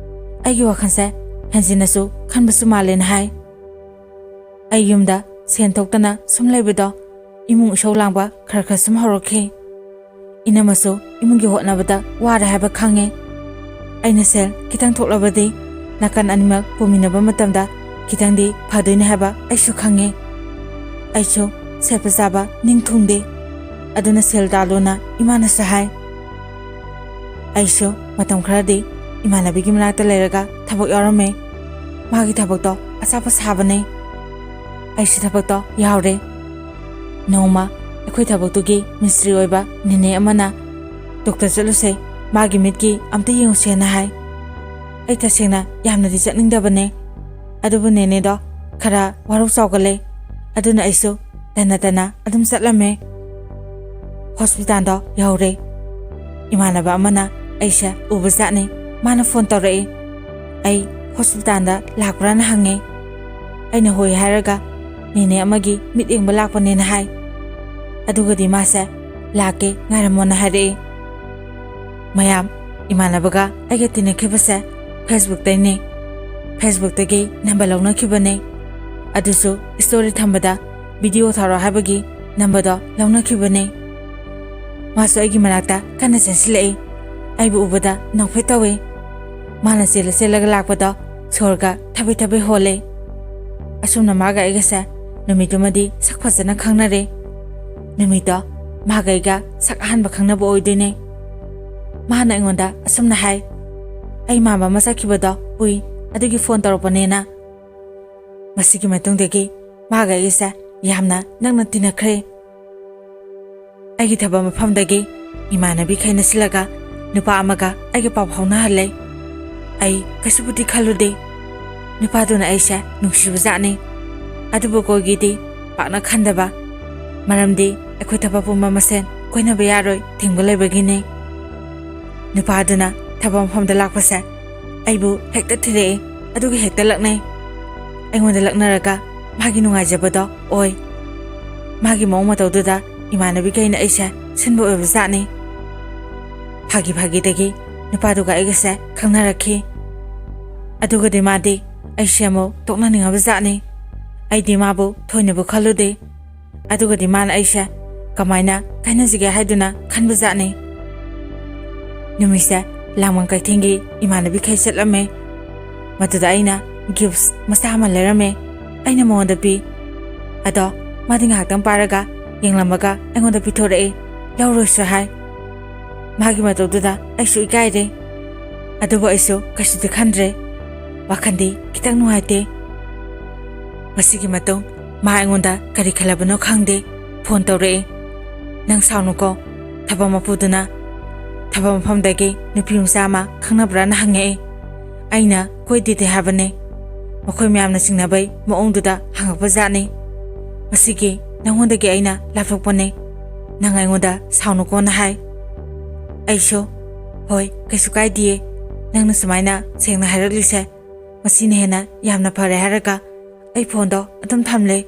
ꯑꯩꯒꯤ ꯋꯥꯈꯜꯁꯦ ꯍꯦꯟꯖꯤꯟꯅꯁꯨ ꯈꯟꯕꯁꯨ ꯃꯥꯜꯂꯦꯅ ꯍꯥꯏ꯫ ꯑꯩ ꯌꯨꯝꯗ ꯁꯦꯟ ꯊꯣꯛꯇꯅ ꯁꯨꯝ ꯂꯩꯕꯗꯣ ꯏꯃꯨꯡ ꯏꯁꯧ ꯂꯥꯡꯕ ꯈꯔ ꯈꯔ ꯁꯨꯝ ꯍꯧꯔꯛꯈꯤ꯫ ꯏꯅꯝꯃꯁꯨ ꯏꯃꯨꯡꯒꯤ ꯍꯣꯠꯅꯕꯗ ꯋꯥꯔꯦ ꯍꯥꯏꯕ ꯈꯪꯉꯦ꯫ ꯑꯩꯅ ꯁꯦꯜ ꯈꯤꯇꯪ ꯊꯣꯛꯂꯕꯗꯤ ꯅꯥꯀꯟ ꯑꯅꯤꯃꯛ ꯄꯨꯃꯤꯟꯅꯕ ꯃꯇꯝꯗ ꯈꯤꯇꯪꯗꯤ ꯐꯗꯣꯏꯅꯦ ꯍꯥꯏꯕ ꯑꯩꯁꯨ ꯈꯪꯉꯦ꯫ ꯑꯩꯁꯨ ꯁꯦꯠꯄ ꯆꯥꯕ ꯅꯤꯡꯊꯨꯡꯗꯦ, ꯑꯗꯨꯅ ꯁꯦꯜ ꯇꯥꯜꯂꯣꯅ ꯏꯃꯥꯅꯁꯨ ꯍꯥꯏ꯫ ꯑꯩꯁꯨ ꯃꯇꯝ ꯈꯔꯗꯤ ꯏꯃꯥꯟꯅꯕꯤꯒꯤ ꯃꯅꯥꯛꯇ ꯂꯩꯔꯒ ꯊꯕꯛ ꯌꯥꯎꯔꯝꯃꯦ꯫ ꯃꯥꯒꯤ ꯊꯕꯛꯇꯣ ꯑꯆꯥꯄꯣꯠ ꯁꯥꯕꯅꯦ꯫ ꯑꯩꯁꯨ ꯊꯕꯛꯇꯣ ꯌꯥꯎꯔꯦ꯫ ꯅꯣꯡꯃ ꯑꯩꯈꯣꯏ ꯊꯕꯛꯇꯨꯒꯤ ꯃꯤꯁꯇ꯭ꯔꯤ ꯑꯣꯏꯕ ꯅꯦꯅꯦ ꯑꯃꯅ ꯗꯣꯛꯇꯔ ꯆꯠꯂꯨꯁꯦ, ꯃꯥꯒꯤ ꯃꯤꯠꯀꯤ ꯑꯝꯇ ꯌꯦꯡꯉꯨꯁꯦꯅ ꯍꯥꯏ꯫ ꯑꯩ ꯇꯁꯦꯡꯅ ꯌꯥꯝꯅꯗꯤ ꯆꯠꯅꯤꯡꯗꯕꯅꯦ, ꯑꯗꯨꯕꯨ ꯅꯦꯅꯦꯗꯣ ꯈꯔ ꯋꯥꯔꯧ ꯆꯥꯎꯒꯜꯂꯦ, ꯑꯗꯨꯅ ꯑꯩꯁꯨ ꯇꯟꯅ ꯑꯗꯨꯝ ꯆꯠꯂꯝꯃꯦ꯫ ꯍꯣꯁꯄꯤꯇꯥꯜꯗꯣ ꯌꯧꯔꯦ꯫ ꯏꯃꯥꯟꯅꯕ ꯑꯃꯅ ꯑꯩꯁꯦ ꯎꯕꯖꯥꯠꯅꯤ, ꯃꯥꯅ ꯐꯣꯟ ꯇꯧꯔꯛꯏ꯫ ꯑꯩ ꯍꯣꯁꯄꯤꯇꯥꯜꯗ ꯂꯥꯛꯄ꯭ꯔꯥꯅ ꯍꯪꯉꯦ꯫ ꯑꯩꯅ ꯍꯣꯏ ꯍꯥꯏꯔꯒ ꯅꯦꯅꯦ ꯑꯃꯒꯤ ꯃꯤꯠ ꯌꯦꯡꯕ ꯂꯥꯛꯄꯅꯦꯅ ꯍꯥꯏ꯫ ꯑꯗꯨꯒꯗꯤ ꯃꯥꯁꯦ ꯂꯥꯛꯀꯦ ꯉꯥꯏꯔꯝꯃꯣꯅ ꯍꯥꯏꯔꯛꯏ꯫ ꯃꯌꯥꯝ ꯏꯃꯥꯟꯅꯕꯒ ꯑꯩꯒ ꯇꯤꯟꯅꯈꯤꯕꯁꯦ ꯐꯦꯁꯕꯨꯛꯇꯩꯅꯦ꯫ ꯐꯦꯁꯕꯨꯛꯇꯒꯤ ꯅꯝꯕꯔ ꯂꯧꯅꯈꯤꯕꯅꯦ, ꯑꯗꯨꯁꯨ ꯁ꯭ꯇꯣꯔꯤ ꯊꯝꯕꯗ ꯚꯤꯗꯤꯑꯣ ꯊꯥꯔꯛꯑꯣ ꯍꯥꯏꯕꯒꯤ ꯅꯝꯕꯔꯗꯣ ꯂꯧꯅꯈꯤꯕꯅꯦ꯫ ꯃꯥꯁꯨ ꯑꯩꯒꯤ ꯃꯅꯥꯛꯇ ꯀꯟꯅ ꯆꯦꯟꯁꯤꯜꯂꯛꯏ꯫ ꯑꯩꯕꯨ ꯎꯕꯗ ꯅꯣꯛꯐꯦꯠ ꯇꯧꯏ꯫ ꯃꯥꯅ ꯆꯦꯜꯂꯒ ꯂꯥꯛꯄꯗꯣ ꯁꯣꯔꯒ ꯊꯕꯩ ꯍꯣꯜꯂꯦ꯫ ꯑꯁꯨꯝꯅ ꯃꯥꯒ ꯑꯩꯒꯁꯦ ꯅꯨꯃꯤꯠꯇꯨꯃꯗꯤ ꯁꯛ ꯐꯖꯅ ꯈꯪꯅꯔꯦ꯫ ꯅꯨꯃꯤꯠꯇꯣ ꯃꯥꯒ ꯑꯩꯒ ꯁꯛ ꯑꯍꯥꯟꯕ ꯈꯪꯅꯕ ꯑꯣꯏꯗꯣꯏꯅꯦ꯫ ꯃꯥꯅ ꯑꯩꯉꯣꯟꯗ ꯑꯁꯨꯝꯅ ꯍꯥꯏ, ꯑꯩ ꯃꯥꯟꯕ ꯑꯃ ꯆꯠꯈꯤꯕꯗꯣ ꯎꯏ, ꯑꯗꯨꯒꯤ ꯐꯣꯟ ꯇꯧꯔꯛꯄꯅꯦꯅ꯫ ꯃꯁꯤꯒꯤ ꯃꯇꯨꯡꯗꯒꯤ ꯃꯥꯒ ꯑꯩꯒꯁꯦ ꯌꯥꯝꯅ ꯅꯛꯅ ꯇꯤꯟꯅꯈ꯭ꯔꯦ꯫ ꯑꯩꯒꯤ ꯊꯕꯛ ꯃꯐꯝꯗꯒꯤ ꯏꯃꯥꯟꯅꯕꯤꯈꯩꯅ ꯁꯤꯜꯂꯒ ꯅꯨꯄꯥ ꯑꯃꯒ ꯑꯩꯒ ꯄꯥꯎ ꯐꯥꯎꯅꯍꯜꯂꯦ꯫ ꯑꯩ ꯀꯩꯁꯨꯕꯨꯗꯤ ꯈꯜꯂꯨꯗꯦ꯫ ꯅꯨꯄꯥꯗꯨꯅ ꯑꯩꯁꯦ ꯅꯨꯡꯁꯤꯕꯖꯥꯠꯅꯤ, ꯑꯗꯨꯕꯨ ꯀꯣꯏꯒꯦꯗꯤ ꯄꯥꯛꯅ ꯈꯟꯗꯕ, ꯃꯔꯝꯗꯤ ꯑꯩꯈꯣꯏ ꯊꯕꯛ ꯄꯨꯟꯕ ꯃꯁꯦꯟ ꯀꯣꯏꯅꯕ ꯌꯥꯔꯣꯏ ꯊꯤꯡꯕ ꯂꯩꯕꯒꯤꯅꯦ꯫ ꯅꯨꯄꯥꯗꯨꯅ ꯊꯕꯛ ꯃꯐꯝꯗ ꯂꯥꯛꯄꯁꯦ ꯑꯩꯕꯨ ꯍꯦꯛꯇ ꯊꯤꯔꯛꯏ, ꯑꯗꯨꯒ ꯍꯦꯛꯇ ꯂꯛꯅꯩ꯫ ꯑꯩꯉꯣꯟꯗ ꯂꯛꯅꯔꯒ ꯃꯥꯒꯤ ꯅꯨꯡꯉꯥꯏꯖꯕꯗꯣ ꯑꯣꯏ꯫ ꯃꯥꯒꯤ ꯃꯑꯣꯡ ꯃꯇꯧꯗꯨꯗ ꯏꯃꯥꯟꯅꯕꯤꯈꯩꯅ ꯑꯩꯁꯦ ꯁꯤꯟꯕ ꯑꯣꯏꯕꯖꯥꯠꯅꯤ꯫ ꯐꯥꯒꯤꯗꯒꯤ ꯅꯨꯄꯥꯗꯨꯒ ꯑꯩꯒꯁꯦ ꯈꯪꯅꯔꯛꯈꯤ꯫ ꯑꯗꯨꯒꯗꯤ ꯃꯥꯗꯤ ꯑꯩꯁꯦ ꯑꯃꯨꯛ ꯇꯣꯛꯅꯅꯤꯡꯉꯕꯖꯥꯠꯅꯤ꯫ ꯑꯩꯗꯤ ꯃꯥꯕꯨ ꯊꯣꯏꯅꯕꯨ ꯈꯜꯂꯨꯗꯦ꯫ ꯑꯗꯨꯒꯗꯤ ꯃꯥꯅ ꯑꯩꯁꯦ ꯀꯃꯥꯏꯅ ꯀꯥꯏꯅꯁꯤꯒꯦ ꯍꯥꯏꯗꯨꯅ ꯈꯟꯕꯖꯥꯠꯅꯤ꯫ ꯅꯨꯃꯤꯠꯁꯦ ꯂꯥꯡꯕꯟ ꯀꯩꯊꯦꯜꯒꯤ ꯏꯃꯥꯟꯅꯕꯤꯈꯩ ꯆꯠꯂꯝꯃꯦ꯫ ꯃꯗꯨꯗ ꯑꯩꯅ ꯒꯤꯐꯠ ꯃꯆꯥ ꯑꯃ ꯂꯩꯔꯝꯃꯦ, ꯑꯩꯅ ꯃꯉꯣꯟꯗ ꯄꯤ꯫ ꯑꯗꯣ ꯃꯥꯗꯤ ꯉꯥꯏꯍꯥꯛꯇꯪ ꯄꯥꯏꯔꯒ ꯌꯦꯡꯂꯝꯃꯒ ꯑꯩꯉꯣꯟꯗ ꯄꯤꯊꯣꯔꯛꯏ, ꯂꯧꯔꯣꯏꯁꯨ ꯍꯥꯏ꯫ ꯃꯥꯒꯤ ꯃꯇꯧꯗꯨꯗ ꯑꯩꯁꯨ ꯏꯀꯥꯏꯔꯦ, ꯑꯗꯨꯕꯨ ꯑꯩꯁꯨ ꯀꯩꯁꯨꯗꯤ ꯈꯟꯗ꯭ꯔꯦ꯫ ꯋꯥꯈꯟꯗꯤ ꯈꯤꯇꯪ ꯅꯨꯡꯉꯥꯏꯇꯦ꯫ ꯃꯁꯤꯒꯤ ꯃꯇꯨꯡ ꯃꯥ ꯑꯩꯉꯣꯟꯗ ꯀꯔꯤ ꯈꯜꯂꯕꯅꯣ ꯈꯪꯗꯦ, ꯐꯣꯟ ꯇꯧꯔꯛꯏ꯫ ꯅꯪ ꯁꯥꯎꯅꯨꯀꯣ, ꯊꯕꯛ ꯃꯄꯨꯗꯨꯅ ꯊꯕꯛ ꯃꯐꯝꯗꯒꯤ ꯅꯨꯄꯤ ꯃꯆꯥ ꯑꯃ ꯈꯪꯅꯕ꯭ꯔꯥꯅ ꯍꯪꯉꯛꯏ꯫ ꯑꯩꯅ ꯀꯣꯏꯗꯦꯗꯤ ꯍꯥꯏꯕꯅꯦ꯫ ꯃꯈꯣꯏ ꯃꯌꯥꯝꯅ ꯆꯤꯡꯅꯕꯩ ꯃꯑꯣꯡꯗꯨꯗ ꯍꯪꯉꯛꯄꯖꯥꯠꯅꯤ꯫ ꯃꯁꯤꯒꯤ ꯅꯉꯣꯟꯗꯒꯤ ꯑꯩꯅ ꯂꯥꯞꯊꯣꯛꯄꯅꯦ, ꯅꯪ ꯑꯩꯉꯣꯟꯗ ꯁꯥꯎꯅꯨꯀꯣꯅ ꯍꯥꯏ꯫ ꯑꯩꯁꯨ ꯍꯣꯏ ꯀꯩꯁꯨ ꯀꯥꯏꯗꯤꯌꯦ, ꯅꯪꯅ ꯁꯨꯃꯥꯏꯅ ꯁꯦꯡꯅ ꯍꯥꯏꯔꯛꯂꯤꯁꯦ ꯃꯁꯤꯅ ꯍꯦꯟꯅ ꯌꯥꯝꯅ ꯐꯔꯦ ꯍꯥꯏꯔꯒ ꯑꯩ ꯐꯣꯟꯗꯣ ꯑꯗꯨꯝ ꯊꯝꯂꯦ꯫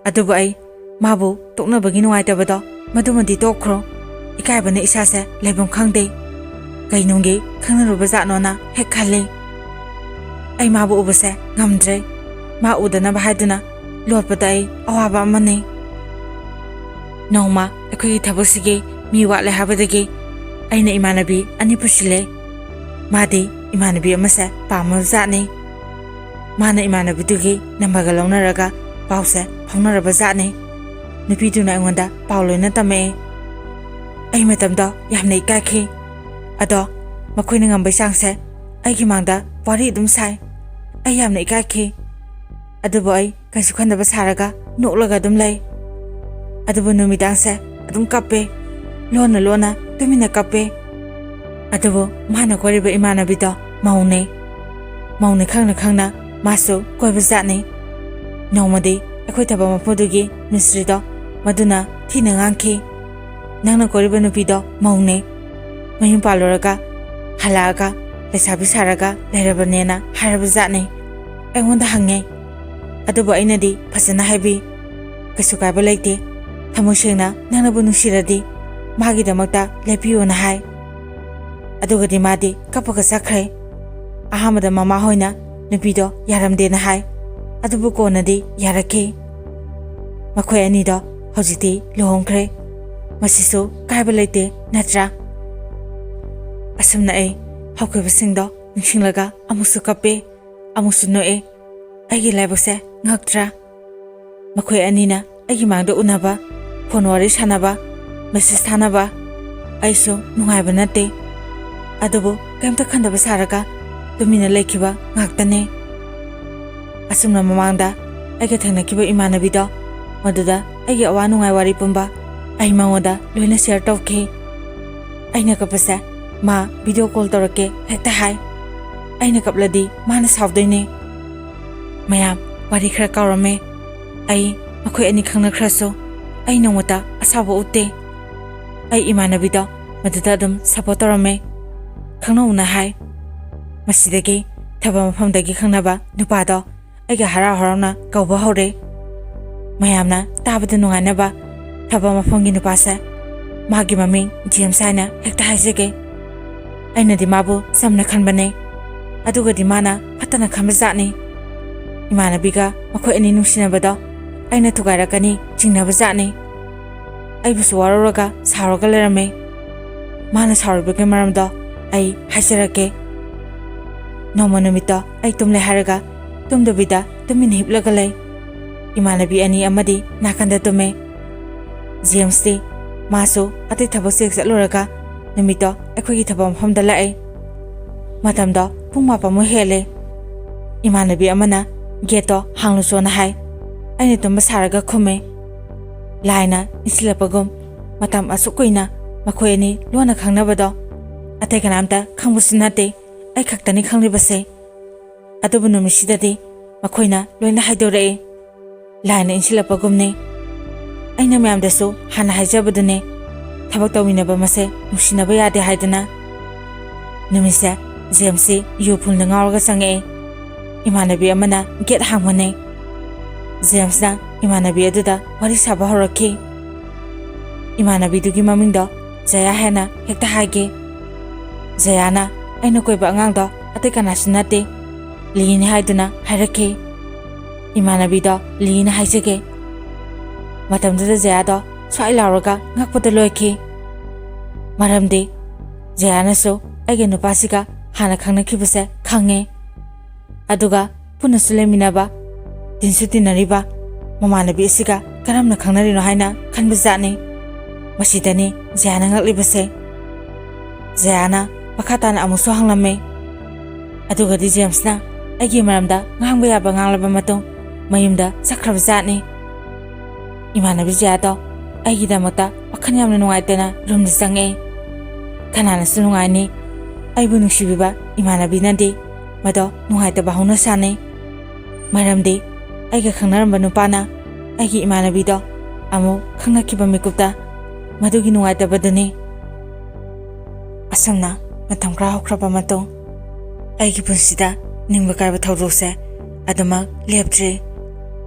ꯑꯗꯨꯕꯨ ꯑꯩ ꯃꯥꯕꯨ ꯇꯣꯛꯅꯕꯒꯤ ꯅꯨꯡꯉꯥꯏꯇꯕꯗꯣ ꯃꯗꯨꯃꯗꯤ ꯇꯣꯛꯈ꯭ꯔꯣ, ꯏꯀꯥꯏꯕꯅ ꯏꯁꯥꯁꯦ ꯂꯩꯐꯝ ꯈꯪꯗꯦ, ꯀꯩꯅꯨꯡꯒꯤ ꯈꯪꯅꯔꯨꯕ ꯖꯥꯠꯅꯣꯅ ꯍꯦꯛ ꯈꯜꯂꯤ꯫ ꯑꯩ ꯃꯥꯕꯨ ꯎꯕꯁꯦ ꯉꯝꯗ꯭ꯔꯦ, ꯃꯥ ꯎꯗꯅꯕ ꯍꯥꯏꯗꯨꯅ ꯂꯣꯠꯄꯗ ꯑꯩ ꯑꯋꯥꯕ ꯑꯃꯅꯤ꯫ ꯅꯣꯡꯃ ꯑꯩꯈꯣꯏꯒꯤ ꯊꯕꯛꯁꯤꯒꯤ ꯃꯤ ꯋꯥꯠꯂꯦ ꯍꯥꯏꯕꯗꯒꯤ ꯑꯩꯅ ꯏꯃꯥꯟꯅꯕꯤ ꯑꯅꯤ ꯄꯨꯁꯤꯜꯂꯦ꯫ ꯃꯥꯗꯤ ꯏꯃꯥꯟꯅꯕꯤ ꯑꯃꯁꯦ ꯄꯥꯝꯃꯕ ꯖꯥꯠꯅꯤ꯫ ꯃꯥꯅ ꯏꯃꯥꯟꯅꯕꯤꯗꯨꯒꯤ ꯅꯝꯕꯔꯒ ꯂꯧꯅꯔꯒ ꯄꯥꯎꯁꯦ ꯐꯥꯎꯅꯔꯕ ꯖꯥꯠꯅꯤ꯫ ꯅꯨꯄꯤꯗꯨꯅ ꯑꯩꯉꯣꯟꯗ ꯄꯥꯎ ꯂꯣꯏꯅ ꯇꯝꯃꯛꯑꯦ꯫ ꯑꯩ ꯃꯇꯝꯗꯣ ꯌꯥꯝꯅ ꯏꯀꯥꯏꯈꯤ, ꯑꯗꯣ ꯃꯈꯣꯏꯅ ꯉꯝꯕꯩ ꯆꯥꯡꯁꯦ ꯑꯩꯒꯤ ꯃꯥꯡꯗ ꯋꯥꯔꯤ ꯑꯗꯨꯝ ꯁꯥꯏ꯫ ꯑꯩ ꯌꯥꯝꯅ ꯏꯀꯥꯏꯈꯤ, ꯑꯗꯨꯕꯨ ꯑꯩ ꯀꯩꯁꯨ ꯈꯟꯗꯕ ꯁꯥꯔꯒ ꯅꯣꯛꯂꯒ ꯑꯗꯨꯝ ꯂꯩ꯫ ꯑꯗꯨꯕꯨ ꯅꯨꯃꯤꯗꯥꯡꯁꯦ ꯑꯗꯨꯝ ꯀꯞꯄꯦ, ꯂꯣꯟꯅ ꯂꯣꯟꯅ ꯇꯨꯃꯤꯟꯅ ꯀꯞꯄꯦ꯫ ꯑꯗꯨꯕꯨ ꯃꯥꯅ ꯀꯣꯏꯔꯤꯕ ꯏꯃꯥꯟꯅꯕꯤꯗꯣ ꯃꯧꯅꯦ, ꯃꯧꯅꯦ ꯈꯪꯅ ꯈꯪꯅ ꯃꯥꯁꯨ ꯀꯣꯏꯕ ꯖꯥꯠꯅꯤ꯫ ꯅꯣꯡꯃꯗꯤ ꯑꯩꯈꯣꯏ ꯊꯕꯛ ꯃꯄꯨꯗꯨꯒꯤ ꯃꯤꯁꯇ꯭ꯔꯤꯗꯣ ꯃꯗꯨꯅ ꯊꯤꯅ ꯉꯥꯡꯈꯤ꯫ ꯅꯪꯅ ꯀꯣꯏꯔꯤꯕ ꯅꯨꯄꯤꯗꯣ ꯃꯧꯅꯦ, ꯃꯌꯨꯝ ꯄꯥꯜꯂꯨꯔꯒ ꯍꯜꯂꯛꯑꯒ ꯂꯩꯁꯥꯕꯤ ꯁꯥꯔꯒ ꯂꯩꯔꯕꯅꯦꯅ ꯍꯥꯏꯔꯕ ꯖꯥꯠꯅꯤ꯫ ꯑꯩꯉꯣꯟꯗ ꯍꯪꯉꯦ, ꯑꯗꯨꯕꯨ ꯑꯩꯅꯗꯤ ꯐꯖꯅ ꯍꯥꯏꯕꯤ, ꯀꯩꯁꯨ ꯀꯥꯏꯕ ꯂꯩꯇꯦ, ꯊꯃꯣꯏ ꯁꯦꯡꯅ ꯅꯪꯅꯕꯨ ꯅꯨꯡꯁꯤꯔꯗꯤ ꯃꯥꯒꯤꯗꯃꯛꯇ ꯂꯦꯞꯄꯤꯌꯣꯅ ꯍꯥꯏ꯫ ꯑꯗꯨꯒꯗꯤ ꯃꯥꯗꯤ ꯀꯞꯄꯒ ꯆꯠꯈ꯭ꯔꯦ꯫ ꯑꯍꯥꯟꯕꯗ ꯃꯃꯥ ꯍꯣꯏꯅ ꯅꯨꯄꯤꯗꯣ ꯌꯥꯔꯝꯗꯦꯅ ꯍꯥꯏ, ꯑꯗꯨꯕꯨ ꯀꯣꯟꯅꯗꯤ ꯌꯥꯔꯛꯈꯤ꯫ ꯃꯈꯣꯏ ꯑꯅꯤꯗꯣ ꯍꯧꯖꯤꯛꯇꯤ ꯂꯨꯍꯣꯡꯈ꯭ꯔꯦ, ꯃꯁꯤꯁꯨ ꯀꯥꯏꯕ ꯂꯩꯇꯦ ꯅꯠꯇ꯭ꯔꯥ? ꯑꯁꯨꯝꯅ ꯑꯩ ꯍꯧꯈꯤꯕꯁꯤꯡꯗꯣ ꯅꯤꯡꯁꯤꯡꯂꯒ ꯑꯃꯨꯛꯁꯨ ꯀꯞꯄꯦ, ꯑꯃꯨꯛꯁꯨ ꯅꯣꯛꯑꯦ꯫ ꯑꯩꯒꯤ ꯂꯥꯏꯕꯛꯁꯦ ꯉꯛꯇ꯭ꯔꯥ? ꯃꯈꯣꯏ ꯑꯅꯤꯅ ꯑꯩꯒꯤ ꯃꯥꯡꯗ ꯎꯅꯕ, ꯐꯣꯟ ꯋꯥꯔꯤ ꯁꯥꯟꯅꯕ, ꯃꯦꯁꯦꯖ ꯊꯥꯅꯕ, ꯑꯩꯁꯨ ꯅꯨꯡꯉꯥꯏꯕ ꯅꯠꯇꯦ, ꯑꯗꯨꯕꯨ ꯀꯩꯝꯇ ꯈꯟꯗꯕ ꯁꯥꯔꯒ ꯇꯨꯃꯤꯟꯅ ꯂꯩꯈꯤꯕ ꯉꯥꯛꯇꯅꯦ꯫ ꯑꯁꯨꯝꯅ ꯃꯃꯥꯡꯗ ꯑꯩꯒ ꯊꯦꯡꯅꯈꯤꯕ ꯏꯃꯥꯟꯅꯕꯤꯗꯣ ꯃꯗꯨꯗ ꯑꯩꯒꯤ ꯑꯋꯥ ꯅꯨꯡꯉꯥꯏ ꯋꯥꯔꯤ ꯄꯨꯝꯕ ꯑꯩ ꯃꯉꯣꯟꯗ ꯂꯣꯏꯅ ꯁꯦꯌꯔ ꯇꯧꯈꯤ꯫ ꯑꯩꯅ ꯀꯞꯄꯁꯦ ꯃꯥ ꯚꯤꯗꯤꯑꯣ ꯀꯣꯜ ꯇꯧꯔꯛꯀꯦ ꯍꯦꯛꯇ ꯍꯥꯏ, ꯑꯩꯅ ꯀꯞꯂꯗꯤ ꯃꯥꯅ ꯁꯥꯎꯗꯣꯏꯅꯦ꯫ ꯃꯌꯥꯝ ꯋꯥꯔꯤ ꯈꯔ ꯀꯥꯎꯔꯝꯃꯦ꯫ ꯑꯩ ꯃꯈꯣꯏ ꯑꯅꯤ ꯈꯪꯅꯈ꯭ꯔꯁꯨ ꯑꯩ ꯅꯣꯡꯃꯇ ꯑꯁꯥꯎꯕ ꯎꯠꯇꯦ꯫ ꯑꯩ ꯏꯃꯥꯟꯅꯕꯤꯗꯣ ꯃꯗꯨꯗ ꯑꯗꯨꯝ ꯁꯄꯣꯔꯠ ꯇꯧꯔꯝꯃꯦ, ꯈꯪꯅꯧꯅ ꯍꯥꯏ꯫ ꯃꯁꯤꯗꯒꯤ ꯊꯕꯛ ꯃꯐꯝꯗꯒꯤ ꯈꯪꯅꯕ ꯅꯨꯄꯥꯗꯣ ꯑꯩꯒ ꯍꯔꯥꯎ ꯍꯔꯥꯎꯅ ꯀꯧꯕ ꯍꯧꯔꯦ꯫ ꯃꯌꯥꯝꯅ ꯇꯥꯕꯗ ꯅꯨꯡꯉꯥꯏꯅꯕ ꯊꯕꯛ ꯃꯐꯝꯒꯤ ꯅꯨꯄꯥꯁꯦ ꯃꯥꯒꯤ ꯃꯃꯤꯡ ꯖꯦꯝꯁ ꯍꯥꯏꯅ ꯍꯦꯛꯇ ꯍꯥꯏꯖꯒꯦ꯫ ꯑꯩꯅꯗꯤ ꯃꯥꯕꯨ ꯆꯝꯅ ꯈꯟꯕꯅꯦ, ꯑꯗꯨꯒꯗꯤ ꯃꯥꯅ ꯐꯠꯇꯅ ꯈꯟꯕ ꯖꯥꯠꯅꯤ꯫ ꯏꯃꯥꯟꯅꯕꯤꯒ ꯃꯈꯣꯏ ꯑꯅꯤ ꯅꯨꯡꯁꯤꯅꯕꯗꯣ ꯑꯩꯅ ꯊꯨꯒꯥꯏꯔꯛꯀꯅꯤ ꯆꯤꯡꯅꯕ ꯖꯥꯠꯅꯤ꯫ ꯑꯩꯕꯨꯁꯨ ꯋꯥꯔꯧꯔꯒ ꯁꯥꯎꯔꯒ ꯂꯩꯔꯝꯃꯦ꯫ ꯃꯥꯅ ꯁꯥꯎꯔꯤꯕꯒꯤ ꯃꯔꯝꯗꯣ ꯑꯩ ꯍꯥꯏꯖꯔꯛꯀꯦ꯫ ꯅꯣꯡꯃ ꯅꯨꯃꯤꯠꯇꯣ ꯑꯩ ꯇꯨꯝꯂꯦ ꯍꯥꯏꯔꯒ ꯇꯨꯝꯗꯕꯤꯗ ꯇꯨꯃꯤꯟꯅ ꯍꯤꯞꯂꯒ ꯂꯩ꯫ ꯏꯃꯥꯟꯅꯕꯤ ꯑꯅꯤ ꯑꯃꯗꯤ ꯅꯥꯀꯟꯗ ꯇꯨꯝꯃꯦ꯫ ꯖꯦꯝꯁꯇꯤ ꯃꯥꯁꯨ ꯑꯇꯩ ꯊꯕꯛ ꯆꯦꯛ ꯆꯠꯂꯨꯔꯒ ꯅꯨꯃꯤꯠꯇꯣ ꯑꯩꯈꯣꯏꯒꯤ ꯊꯕꯛ ꯃꯐꯝꯗ ꯂꯥꯛꯑꯦ꯫ ꯃꯇꯝꯗꯣ ꯄꯨꯡ 9 ꯍꯦꯜꯂꯦ꯫ ꯏꯃꯥꯟꯅꯕꯤ ꯑꯃꯅ ꯒꯦꯠꯇꯣ ꯍꯥꯡꯂꯨꯆꯣꯅ ꯍꯥꯏ꯫ ꯑꯩꯅ ꯇꯨꯝꯕ ꯁꯥꯔꯒ ꯈꯨꯝꯃꯦ꯫ ꯂꯥꯏꯅ ꯏꯟꯁꯤꯜꯂꯛꯄꯒꯨꯝ ꯃꯇꯝ ꯑꯁꯨꯛ ꯀꯨꯏꯅ ꯃꯈꯣꯏ ꯑꯅꯤ ꯂꯣꯟꯅ ꯈꯪꯅꯕꯗꯣ ꯑꯇꯩ ꯀꯅꯥꯝꯇ ꯈꯪꯕꯁꯨ ꯅꯠꯇꯦ, ꯑꯩ ꯈꯛꯇꯅꯤ ꯈꯪꯂꯤꯕꯁꯦ꯫ ꯑꯗꯨꯕꯨ ꯅꯨꯃꯤꯠꯁꯤꯗꯗꯤ ꯃꯈꯣꯏꯅ ꯂꯣꯏꯅ ꯍꯥꯏꯗꯣꯔꯛꯑꯦ, ꯂꯥꯏꯅ ꯏꯟꯁꯤꯜꯂꯛꯄꯒꯨꯝꯅꯤ꯫ ꯑꯩꯅ ꯃꯌꯥꯝꯗꯁꯨ ꯍꯥꯟꯅ ꯍꯥꯏꯖꯕꯗꯨꯅꯦ, ꯊꯕꯛ ꯇꯧꯃꯤꯟꯅꯕ ꯃꯁꯦ ꯅꯨꯡꯁꯤꯅꯕ ꯌꯥꯗꯦ ꯍꯥꯏꯗꯅ꯫ ꯅꯨꯃꯤꯠꯁꯦ ꯖꯦꯝꯁꯁꯤ ꯌꯨ ꯐꯨꯜꯗ ꯉꯥꯎꯔꯒ ꯆꯪꯉꯛꯑꯦ꯫ ꯏꯃꯥꯟꯅꯕꯤ ꯑꯃꯅ ꯒꯦꯠ ꯍꯥꯡꯕꯅꯦ꯫ ꯖꯦꯝꯁꯅ ꯏꯃꯥꯟꯅꯕꯤ ꯑꯗꯨꯗ ꯋꯥꯔꯤ ꯁꯥꯕ ꯍꯧꯔꯛꯈꯤ꯫ ꯏꯃꯥꯟꯅꯕꯤꯗꯨꯒꯤ ꯃꯃꯤꯡꯗꯣ ꯖꯌꯥ ꯍꯥꯏꯅ ꯍꯦꯛꯇ ꯍꯥꯏꯒꯦ꯫ ꯖꯌꯥꯅ ꯑꯩꯅ ꯀꯣꯏꯕ ꯑꯉꯥꯡꯗꯣ ꯑꯇꯩ ꯀꯅꯥꯁꯨ ꯅꯠꯇꯦ, ꯂꯤꯅꯤ ꯍꯥꯏꯗꯨꯅ ꯍꯥꯏꯔꯛꯈꯤ꯫ ꯏꯃꯥꯟꯅꯕꯤꯗꯣ ꯂꯤꯅ ꯍꯥꯏꯖꯒꯦ꯫ ꯃꯇꯝꯗꯨꯗ ꯖꯌꯥꯗꯣ ꯁ꯭ꯋꯥꯏ ꯂꯥꯎꯔꯒ ꯉꯛꯄꯗ ꯂꯣꯏꯈꯤ꯫ ꯃꯔꯝꯗꯤ ꯖꯌꯥꯅꯁꯨ ꯑꯩꯒꯤ ꯅꯨꯄꯥꯁꯤꯒ ꯍꯥꯟꯅ ꯈꯪꯅꯈꯤꯕꯁꯦ ꯈꯪꯉꯦ, ꯑꯗꯨꯒ ꯄꯨꯟꯅꯁꯨ ꯂꯩꯃꯤꯟꯅꯕ, ꯇꯤꯟꯁꯨ ꯇꯤꯟꯅꯔꯤꯕ ꯃꯃꯥꯟꯅꯕꯤ ꯑꯁꯤꯒ ꯀꯔꯝꯅ ꯈꯪꯅꯔꯤꯅꯣ ꯍꯥꯏꯅ ꯈꯟꯕ ꯖꯥꯠꯅꯤ꯫ ꯃꯁꯤꯗꯅꯤ ꯖꯌꯥꯅ ꯉꯛꯂꯤꯕꯁꯦ꯫ ꯖꯌꯥꯅ ꯃꯈꯥ ꯇꯥꯅ ꯑꯃꯨꯛꯁꯨ ꯍꯪꯂꯝꯃꯦ꯫ ꯑꯗꯨꯒꯗꯤ ꯖꯦꯝꯁꯅ ꯑꯩꯒꯤ ꯃꯔꯝꯗ ꯉꯥꯡꯕ ꯌꯥꯕ ꯉꯥꯡꯂꯕ ꯃꯇꯨꯡ ꯃꯌꯨꯝꯗ ꯆꯠꯈ꯭ꯔꯕ ꯖꯥꯠꯅꯤ꯫ ꯏꯃꯥꯟꯅꯕꯤ ꯖꯌꯥꯗꯣ ꯑꯩꯒꯤꯗꯃꯛꯇ ꯋꯥꯈꯜ ꯌꯥꯝꯅ ꯅꯨꯡꯉꯥꯏꯇꯅ ꯔꯨꯝꯗ ꯆꯪꯉꯛꯑꯦ꯫ ꯀꯅꯥꯅꯁꯨ ꯅꯨꯡꯉꯥꯏꯅꯤ, ꯑꯩꯕꯨ ꯅꯨꯡꯁꯤꯕꯤꯕ ꯏꯃꯥꯟꯅꯕꯤꯅꯗꯤ ꯃꯗꯣ ꯅꯨꯡꯉꯥꯏꯇꯕ ꯍꯧꯅꯁꯥꯅꯤ꯫ ꯃꯔꯝꯗꯤ ꯑꯩꯒ ꯈꯪꯅꯔꯝꯕ ꯅꯨꯄꯥꯅ ꯑꯩꯒꯤ ꯏꯃꯥꯟꯅꯕꯤꯗꯣ ꯑꯃꯨꯛ ꯈꯪꯅꯈꯤꯕ ꯃꯤꯀꯨꯞꯇ ꯃꯗꯨꯒꯤ ꯅꯨꯡꯉꯥꯏꯇꯕꯗꯨꯅꯤ꯫ ꯑꯁꯨꯝꯅ ꯃꯇꯝ ꯈꯔ ꯍꯧꯈ꯭ꯔꯕ ꯃꯇꯨꯡ ꯑꯩꯒꯤ ꯄꯨꯟꯁꯤꯗ ꯅꯤꯡꯕ ꯀꯥꯏꯕ ꯊꯧꯗꯣꯛꯁꯦ ꯑꯗꯨꯃꯛ ꯂꯦꯞꯇ꯭ꯔꯤ꯫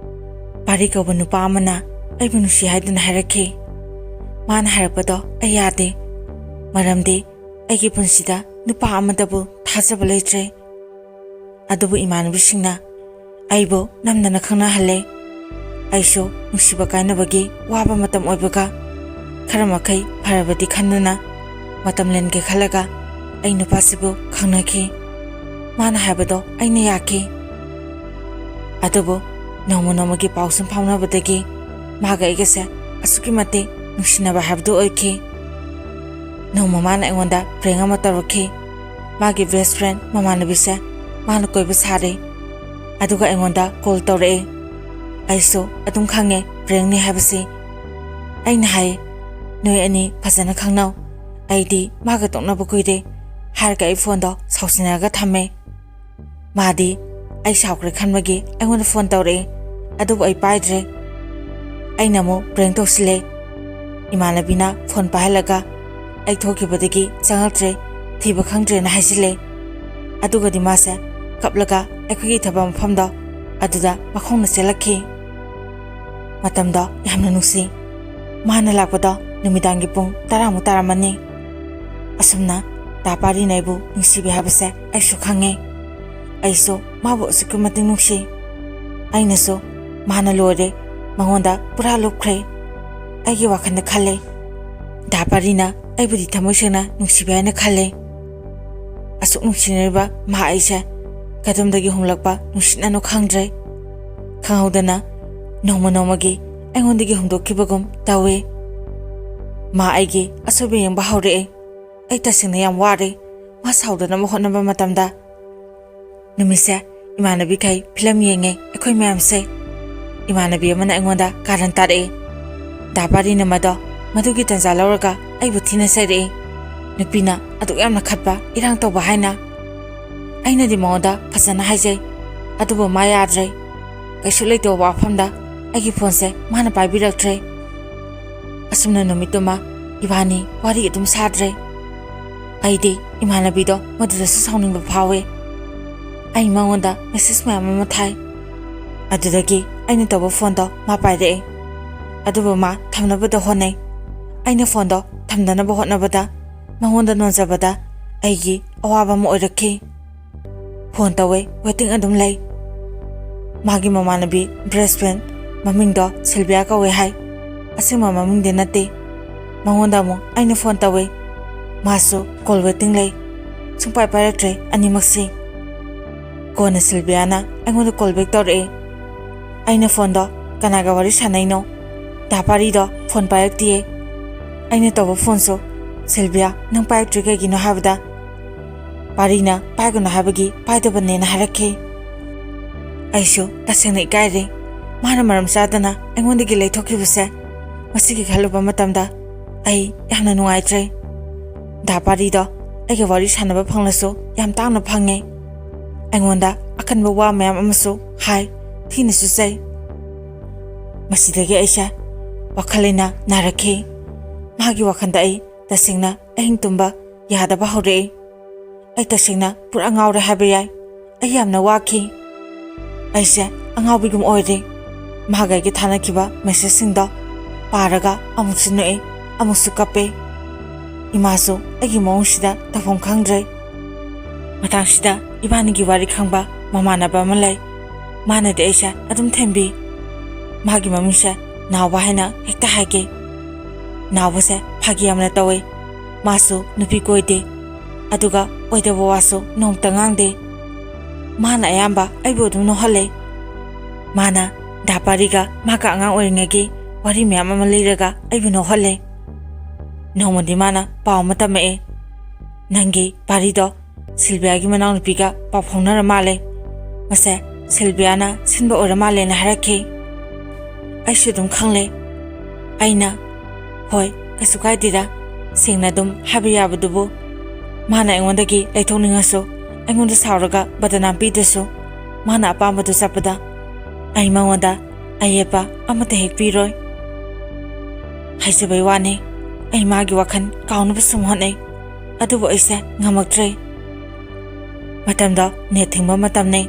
ꯄꯥꯔꯤ ꯀꯧꯕ ꯅꯨꯄꯥ ꯑꯃꯅ ꯑꯩꯕꯨ ꯅꯨꯡꯁꯤ ꯍꯥꯏꯗꯨꯅ ꯍꯥꯏꯔꯛꯈꯤ꯫ ꯃꯥꯅ ꯍꯥꯏꯔꯛꯄꯗꯣ ꯑꯩ ꯌꯥꯗꯦ, ꯃꯔꯝꯗꯤ ꯑꯩꯒꯤ ꯄꯨꯟꯁꯤꯗ ꯅꯨꯄꯥ ꯑꯃꯗꯕꯨ ꯊꯥꯖꯕ ꯂꯩꯇ꯭ꯔꯦ꯫ ꯑꯗꯨꯕꯨ ꯏꯃꯥꯟꯅꯕꯤꯁꯤꯡꯅ ꯑꯩꯕꯨ ꯅꯝꯗꯅ ꯈꯪꯅꯍꯜꯂꯦ꯫ ꯑꯩꯁꯨ ꯅꯨꯡꯁꯤꯕ ꯀꯥꯏꯅꯕꯒꯤ ꯋꯥꯕ ꯃꯇꯝ ꯑꯣꯏꯕꯒ ꯈꯔ ꯃꯈꯩ ꯐꯔꯕꯗꯤ ꯈꯟꯗꯨꯅ ꯃꯇꯝ ꯂꯦꯟꯒꯦ ꯈꯜꯂꯒ ꯑꯩ ꯅꯨꯄꯥꯁꯤꯕꯨ ꯈꯪꯅꯈꯤ꯫ ꯃꯥꯅ ꯍꯥꯏꯕꯗꯣ ꯑꯩꯅ ꯌꯥꯈꯤ꯫ ꯑꯗꯨꯕꯨ ꯅꯣꯡꯃ ꯅꯣꯡꯃꯒꯤ ꯄꯥꯎ ꯁꯨꯝ ꯐꯥꯎꯅꯕꯗꯒꯤ ꯃꯥꯒ ꯑꯩꯒꯁꯦ ꯑꯁꯨꯛꯀꯤ ꯃꯇꯤꯛ ꯅꯨꯡꯁꯤꯅꯕ ꯍꯥꯏꯕꯗꯨ ꯑꯣꯏꯈꯤ꯫ ꯅꯣꯡꯃ ꯃꯥꯅ ꯑꯩꯉꯣꯟꯗ ꯄ꯭ꯔꯦꯡ ꯑꯃ ꯇꯧꯔꯛꯈꯤ꯫ ꯃꯥꯒꯤ ꯕꯦꯁ ꯐ꯭ꯔꯦꯟ ꯃꯃꯥꯟꯅꯕꯤꯁꯦ ꯃꯥꯅ ꯀꯣꯏꯕ ꯁꯥꯔꯦ, ꯑꯗꯨꯒ ꯑꯩꯉꯣꯟꯗ ꯀꯣꯜ ꯇꯧꯔꯛꯑꯦ꯫ ꯑꯩꯁꯨ ꯑꯗꯨꯝ ꯈꯪꯉꯦ ꯄ꯭ꯔꯦꯡꯅꯤ ꯍꯥꯏꯕꯁꯤ꯫ ꯑꯩꯅ ꯍꯥꯏ, ꯅꯣꯏ ꯑꯅꯤ ꯐꯖꯅ ꯈꯪꯅꯧ, ꯑꯩꯗꯤ ꯃꯥꯒ ꯇꯣꯛꯅꯕ ꯀꯨꯏꯔꯦ ꯍꯥꯏꯔꯒ ꯑꯩ ꯐꯣꯟꯗꯣ ꯁꯥꯎꯁꯤꯟꯅꯔꯒ ꯊꯝꯃꯦ꯫ ꯃꯥꯗꯤ ꯑꯩ ꯁꯥꯎꯈ꯭ꯔꯦ ꯈꯟꯕꯒꯤ ꯑꯩꯉꯣꯟꯗ ꯐꯣꯟ ꯇꯧꯔꯛꯑꯦ, ꯑꯗꯨꯕꯨ ꯑꯩ ꯄꯥꯏꯗ꯭ꯔꯦ꯫ ꯑꯩꯅ ꯑꯃꯨꯛ ꯄ꯭ꯔꯦꯡ ꯇꯧꯁꯤꯜꯂꯦ꯫ ꯏꯃꯥꯟꯅꯕꯤꯅ ꯐꯣꯟ ꯄꯥꯏꯍꯜꯂꯒ ꯑꯩ ꯊꯣꯛꯈꯤꯕꯗꯒꯤ ꯆꯪꯉꯛꯇ꯭ꯔꯦ, ꯊꯤꯕ ꯈꯪꯗ꯭ꯔꯦꯅ ꯍꯥꯏꯖꯤꯜꯂꯦ꯫ ꯑꯗꯨꯒꯗꯤ ꯃꯥꯁꯦ ꯀꯞꯂꯒ ꯑꯩꯈꯣꯏꯒꯤ ꯊꯕꯛ ꯃꯐꯝꯗꯣ ꯑꯗꯨꯗ ꯃꯈꯣꯡꯅ ꯆꯦꯜꯂꯛꯈꯤ꯫ ꯃꯇꯝꯗꯣ ꯌꯥꯝꯅ ꯅꯨꯡꯁꯤ꯫ ꯃꯥꯅ ꯂꯥꯛꯄꯗꯣ ꯅꯨꯃꯤꯗꯥꯡꯒꯤ ꯄꯨꯡ 10ꯃꯨꯛ ꯇꯥꯔꯝꯃꯅꯤ꯫ ꯑꯁꯨꯝꯅ ꯗꯥ ꯄꯥꯔꯤꯅ ꯑꯩꯕꯨ ꯅꯨꯡꯁꯤꯕꯤ ꯍꯥꯏꯕꯁꯦ ꯑꯩꯁꯨ ꯈꯪꯉꯦ꯫ ꯑꯩꯁꯨ ꯃꯥꯕꯨ ꯑꯁꯨꯛꯀꯤ ꯃꯇꯤꯛ ꯅꯨꯡꯁꯤ꯫ ꯑꯩꯅꯁꯨ ꯃꯥꯅ ꯂꯣꯏꯔꯦ, ꯃꯉꯣꯟꯗ ꯄꯨꯔꯥ ꯂꯨꯞꯈ꯭ꯔꯦ꯫ ꯑꯩꯒꯤ ꯋꯥꯈꯜꯗ ꯈꯜꯂꯦ, ꯗꯥ ꯄꯥꯔꯤꯅ ꯑꯩꯕꯨꯗꯤ ꯊꯃꯣꯏ ꯁꯦꯡꯅ ꯅꯨꯡꯁꯤꯕꯤ ꯍꯥꯏꯅ ꯈꯜꯂꯦ꯫ ꯑꯁꯨꯛ ꯅꯨꯡꯁꯤꯅꯔꯤꯕ ꯃꯥ ꯑꯩꯁꯦ ꯀꯗꯣꯝꯗꯒꯤ ꯍꯨꯝꯂꯛꯄ ꯅꯨꯡꯁꯤꯠꯅꯅꯣ ꯈꯪꯗ꯭ꯔꯦ꯫ ꯈꯪꯍꯧꯗꯅ ꯅꯣꯡꯃ ꯅꯣꯡꯃꯒꯤ ꯑꯩꯉꯣꯟꯗꯒꯤ ꯍꯨꯝꯗꯣꯛꯈꯤꯕꯒꯨꯝ ꯇꯧꯋꯦ꯫ ꯃꯥ ꯑꯩꯒꯤ ꯑꯁꯣꯏꯕ ꯌꯦꯡꯕ ꯍꯧꯔꯛꯑꯦ꯫ ꯑꯩ ꯇꯁꯦꯡꯅ ꯌꯥꯝ ꯋꯥꯔꯦ ꯃꯥ ꯁꯥꯎꯗꯅꯕ ꯍꯣꯠꯅꯕ ꯃꯇꯝꯗ꯫ ꯅꯨꯃꯤꯠꯁꯦ ꯏꯃꯥꯟꯅꯕꯤꯈꯩ ꯐꯤꯂꯝ ꯌꯦꯡꯉꯦ ꯑꯩꯈꯣꯏ ꯃꯌꯥꯝꯁꯦ꯫ ꯏꯃꯥꯟꯅꯕꯤ ꯑꯃꯅ ꯑꯩꯉꯣꯟꯗ ꯀꯥꯔꯟ ꯇꯥꯔꯛꯑꯦ꯫ ꯗꯥ ꯄꯥꯔꯤꯅ ꯃꯗꯨꯒꯤ ꯇꯟꯖꯥ ꯂꯧꯔꯒ ꯑꯩꯕꯨ ꯊꯤꯅ ꯆꯩꯔꯛꯑꯦ, ꯅꯨꯄꯤꯅ ꯑꯗꯨꯛ ꯌꯥꯝꯅ ꯈꯠꯄ ꯏꯔꯥꯡ ꯇꯧꯕ ꯍꯥꯏꯅ꯫ ꯑꯩꯅꯗꯤ ꯃꯉꯣꯟꯗ ꯐꯖꯅ ꯍꯥꯏꯖꯩ, ꯑꯗꯨꯕꯨ ꯃꯥ ꯌꯥꯗ꯭ꯔꯦ꯫ ꯀꯩꯁꯨ ꯂꯩꯇꯕ ꯋꯥꯐꯝꯗ ꯑꯩꯒꯤ ꯐꯣꯟꯁꯦ ꯃꯥꯅ ꯄꯥꯏꯕꯤꯔꯛꯇ꯭ꯔꯦ꯫ ꯑꯁꯨꯝꯅ ꯅꯨꯃꯤꯠꯇꯨꯃ ꯏꯕꯥꯅꯤ ꯋꯥꯔꯤ ꯑꯗꯨꯝ ꯁꯥꯗ꯭ꯔꯦ꯫ ꯑꯩꯗꯤ ꯏꯃꯥꯟꯅꯕꯤꯗꯣ ꯃꯗꯨꯗꯁꯨ ꯁꯥꯎꯅꯤꯡꯕ ꯐꯥꯎꯋꯦ꯫ ꯑꯩ ꯃꯉꯣꯟꯗ ꯃꯦꯁꯦꯖ ꯃꯌꯥꯝ ꯑꯃ ꯊꯥꯏ꯫ ꯑꯗꯨꯗꯒꯤ ꯑꯩꯅ ꯇꯧꯕ ꯐꯣꯟꯗꯣ ꯃꯥ ꯄꯥꯏꯔꯛꯑꯦ, ꯑꯗꯨꯕꯨ ꯃꯥ ꯊꯝꯅꯕꯗ ꯍꯣꯠꯅꯩ꯫ ꯑꯩꯅ ꯐꯣꯟꯗꯣ ꯊꯝꯗꯅꯕ ꯍꯣꯠꯅꯕꯗ ꯃꯉꯣꯟꯗ ꯅꯣꯟꯖꯕꯗ ꯑꯩꯒꯤ ꯑꯋꯥꯕ ꯑꯃ ꯑꯣꯏꯔꯛꯈꯤ꯫ ꯐꯣꯟ ꯇꯧꯋꯦ, ꯋꯦꯇꯤꯡ ꯑꯗꯨꯝ ꯂꯩ꯫ ꯃꯥꯒꯤ ꯃꯃꯥꯟꯅꯕꯤ ꯕꯦꯁ ꯐ꯭ꯔꯦꯟ ꯃꯃꯤꯡꯗꯣ ꯁꯤꯜꯚꯤꯌꯥ ꯀꯧꯋꯦ ꯍꯥꯏ, ꯑꯁꯦꯡꯕ ꯃꯃꯤꯡꯗꯤ ꯅꯠꯇꯦ꯫ ꯃꯉꯣꯟꯗ ꯑꯃꯨꯛ ꯑꯩꯅ ꯐꯣꯟ ꯇꯧꯋꯦ, ꯃꯥꯁꯨ ꯀꯣꯜ ꯋꯦꯇꯤꯡ ꯂꯩ꯫ ꯁꯨꯡꯄꯥꯏ ꯄꯥꯏꯔꯛꯇ꯭ꯔꯦ ꯑꯅꯤꯃꯛꯁꯤ꯫ ꯀꯣꯟꯅ ꯁꯤꯜꯚꯤꯌꯥꯅ ꯑꯩꯉꯣꯟꯗ ꯀꯣꯜ ꯕꯦꯛ ꯇꯧꯔꯛꯑꯦ꯫ ꯑꯩꯅ ꯐꯣꯟꯗꯣ ꯀꯅꯥꯒ ꯋꯥꯔꯤ ꯁꯥꯟꯅꯩꯅꯣ? ꯗꯥ ꯄꯥꯔꯤꯗꯣ ꯐꯣꯟ ꯄꯥꯏꯔꯛꯇꯤꯌꯦ꯫ ꯑꯩꯅ ꯇꯧꯕ ꯐꯣꯟꯁꯨ ꯁꯤꯜꯚꯤꯌꯥ ꯅꯪ ꯄꯥꯏꯔꯛꯇ꯭ꯔꯤ ꯀꯩꯒꯤꯅꯣ ꯍꯥꯏꯕꯗ ꯄꯥꯔꯤꯅ ꯄꯥꯏꯒꯅꯨ ꯍꯥꯏꯕꯒꯤ ꯄꯥꯏꯗꯕꯅꯦꯅ ꯍꯥꯏꯔꯛꯈꯤ꯫ ꯑꯩꯁꯨ ꯇꯁꯦꯡꯅ ꯏꯀꯥꯏꯔꯦ꯫ ꯃꯥꯅ ꯃꯔꯝ ꯆꯥꯗꯅ ꯑꯩꯉꯣꯟꯗꯒꯤ ꯂꯩꯊꯣꯛꯈꯤꯕꯁꯦ ꯃꯁꯤꯒꯤ ꯈꯜꯂꯨꯕ ꯃꯇꯝꯗ ꯑꯩ ꯌꯥꯝꯅ ꯅꯨꯡꯉꯥꯏꯇ꯭ꯔꯦ꯫ ꯗꯥ ꯄꯥꯔꯤꯗꯣ ꯑꯩꯒ ꯋꯥꯔꯤ ꯁꯥꯟꯅꯕ ꯐꯪꯂꯁꯨ ꯌꯥꯝ ꯇꯥꯡꯅ ꯐꯪꯉꯦ꯫ ꯑꯩꯉꯣꯟꯗ ꯑꯀꯟꯕ ꯋꯥ ꯃꯌꯥꯝ ꯑꯃꯁꯨ ꯍꯥꯏ, ꯊꯤꯅꯁꯨ ꯆꯩ꯫ ꯃꯁꯤꯗꯒꯤ ꯑꯩꯁꯦ ꯋꯥꯈꯜ ꯂꯩꯅꯥ ꯅꯥꯔꯛꯈꯤ꯫ ꯃꯥꯒꯤ ꯋꯥꯈꯜꯗ ꯑꯩ ꯇꯁꯦꯡꯅ ꯑꯍꯤꯡ ꯇꯨꯝꯕ ꯌꯥꯗꯕ ꯍꯧꯔꯛꯏ꯫ ꯑꯩ ꯇꯁꯦꯡꯅ ꯄꯨꯔꯥ ꯉꯥꯎꯔꯦ ꯍꯥꯏꯕ ꯌꯥꯏ꯫ ꯑꯩ ꯌꯥꯝꯅ ꯋꯥꯈꯤ꯫ ꯑꯩꯁꯦ ꯑꯉꯥꯎꯕꯤꯒꯨꯝ ꯑꯣꯏꯔꯦ꯫ ꯃꯥꯒ ꯑꯩꯒꯤ ꯊꯥꯅꯈꯤꯕ ꯃꯦꯁꯦꯖꯁꯤꯡꯗꯣ ꯄꯥꯔꯒ ꯑꯃꯨꯛꯁꯨ ꯅꯣꯛꯑꯦ, ꯑꯃꯨꯛꯁꯨ ꯀꯞꯄꯦ꯫ ꯏꯃꯥꯁꯨ ꯑꯩꯒꯤ ꯃꯑꯣꯡꯁꯤꯗ ꯇꯧꯐꯝ ꯈꯪꯗ꯭ꯔꯦ꯫ ꯃꯇꯥꯡꯁꯤꯗ ꯏꯕꯥꯅꯤꯒꯤ ꯋꯥꯔꯤ ꯈꯪꯕ ꯃꯃꯥꯟꯅꯕ ꯑꯃ ꯂꯩ꯫ ꯃꯥꯅꯗꯤ ꯑꯩꯁꯦ ꯑꯗꯨꯝ ꯊꯦꯝꯕꯤ꯫ ꯃꯥꯒꯤ ꯃꯃꯤꯡꯁꯦ ꯅꯥꯎꯕ ꯍꯥꯏꯅ ꯍꯦꯛꯇ ꯍꯥꯏꯒꯦ꯫ ꯅꯥꯎꯕꯁꯦ ꯐꯥꯒꯤ ꯌꯥꯝꯅ ꯇꯧꯋꯦ꯫ ꯃꯥꯁꯨ ꯅꯨꯄꯤ ꯀꯣꯏꯗꯦ, ꯑꯗꯨꯒ ꯑꯣꯏꯗꯕ ꯋꯥꯁꯨ ꯅꯣꯡꯇ ꯉꯥꯡꯗꯦ꯫ ꯃꯥꯅ ꯑꯌꯥꯝꯕ ꯑꯩꯕꯨ ꯑꯗꯨꯝ ꯅꯣꯛꯍꯜꯂꯦ꯫ ꯃꯥꯅ ꯗꯥ ꯄꯥꯔꯤꯒ ꯃꯥꯒ ꯑꯉꯥꯡ ꯑꯣꯏꯔꯤꯉꯩꯒꯤ ꯋꯥꯔꯤ ꯃꯌꯥꯝ ꯑꯃ ꯂꯤꯔꯒ ꯑꯩꯕꯨ ꯅꯣꯛꯍꯜꯂꯦ꯫ ꯅꯣꯡꯃꯗꯤ ꯃꯥꯅ ꯄꯥꯎ ꯑꯃ ꯇꯝꯃꯛꯑꯦ, ꯅꯪꯒꯤ ꯄꯥꯔꯤꯗꯣ ꯁꯤꯜꯚꯤꯌꯥꯒꯤ ꯃꯅꯥꯎꯅꯨꯄꯤꯒ ꯄꯥꯎ ꯐꯥꯎꯅꯔ ꯃꯥꯜꯂꯦ, ꯃꯁꯦ ꯁꯤꯜꯚꯤꯌꯥꯅ ꯁꯤꯟꯕ ꯑꯣꯏꯔ ꯃꯥꯜꯂꯦꯅ ꯍꯥꯏꯔꯛꯈꯤ꯫ ꯑꯩꯁꯨ ꯑꯗꯨꯝ ꯈꯪꯂꯦ꯫ ꯑꯩꯅ ꯍꯣꯏ ꯀꯩꯁꯨ ꯀꯥꯏꯗꯦꯗ, ꯁꯦꯡꯅ ꯑꯗꯨꯝ ꯍꯥꯏꯕ ꯌꯥꯕꯗꯨꯕꯨ꯫ ꯃꯥꯅ ꯑꯩꯉꯣꯟꯗꯒꯤ ꯂꯩꯊꯣꯛꯅꯤꯡꯉꯁꯨ, ꯑꯩꯉꯣꯟꯗ ꯁꯥꯎꯔꯒ ꯕꯗꯅꯥꯝ ꯄꯤꯗ꯭ꯔꯁꯨ, ꯃꯥꯅ ꯑꯄꯥꯝꯕꯗꯨ ꯆꯠꯄꯗ ꯑꯩ ꯃꯉꯣꯟꯗ ꯑꯌꯦꯠꯄ ꯑꯃꯠꯇ ꯍꯦꯛ ꯄꯤꯔꯣꯏ꯫ ꯍꯥꯏꯖꯕꯩ ꯋꯥꯅꯤ ꯑꯩ ꯃꯥꯒꯤ ꯋꯥꯈꯜ ꯀꯥꯎꯅꯕ ꯁꯨꯝ ꯍꯣꯠꯅꯩ ꯑꯗꯨꯕꯨ ꯑꯩꯁꯦ ꯉꯝꯃꯛꯇ꯭ꯔꯦ ꯃꯇꯝꯗ ꯅꯦꯠ ꯊꯤꯡꯕ ꯃꯇꯝꯅꯤ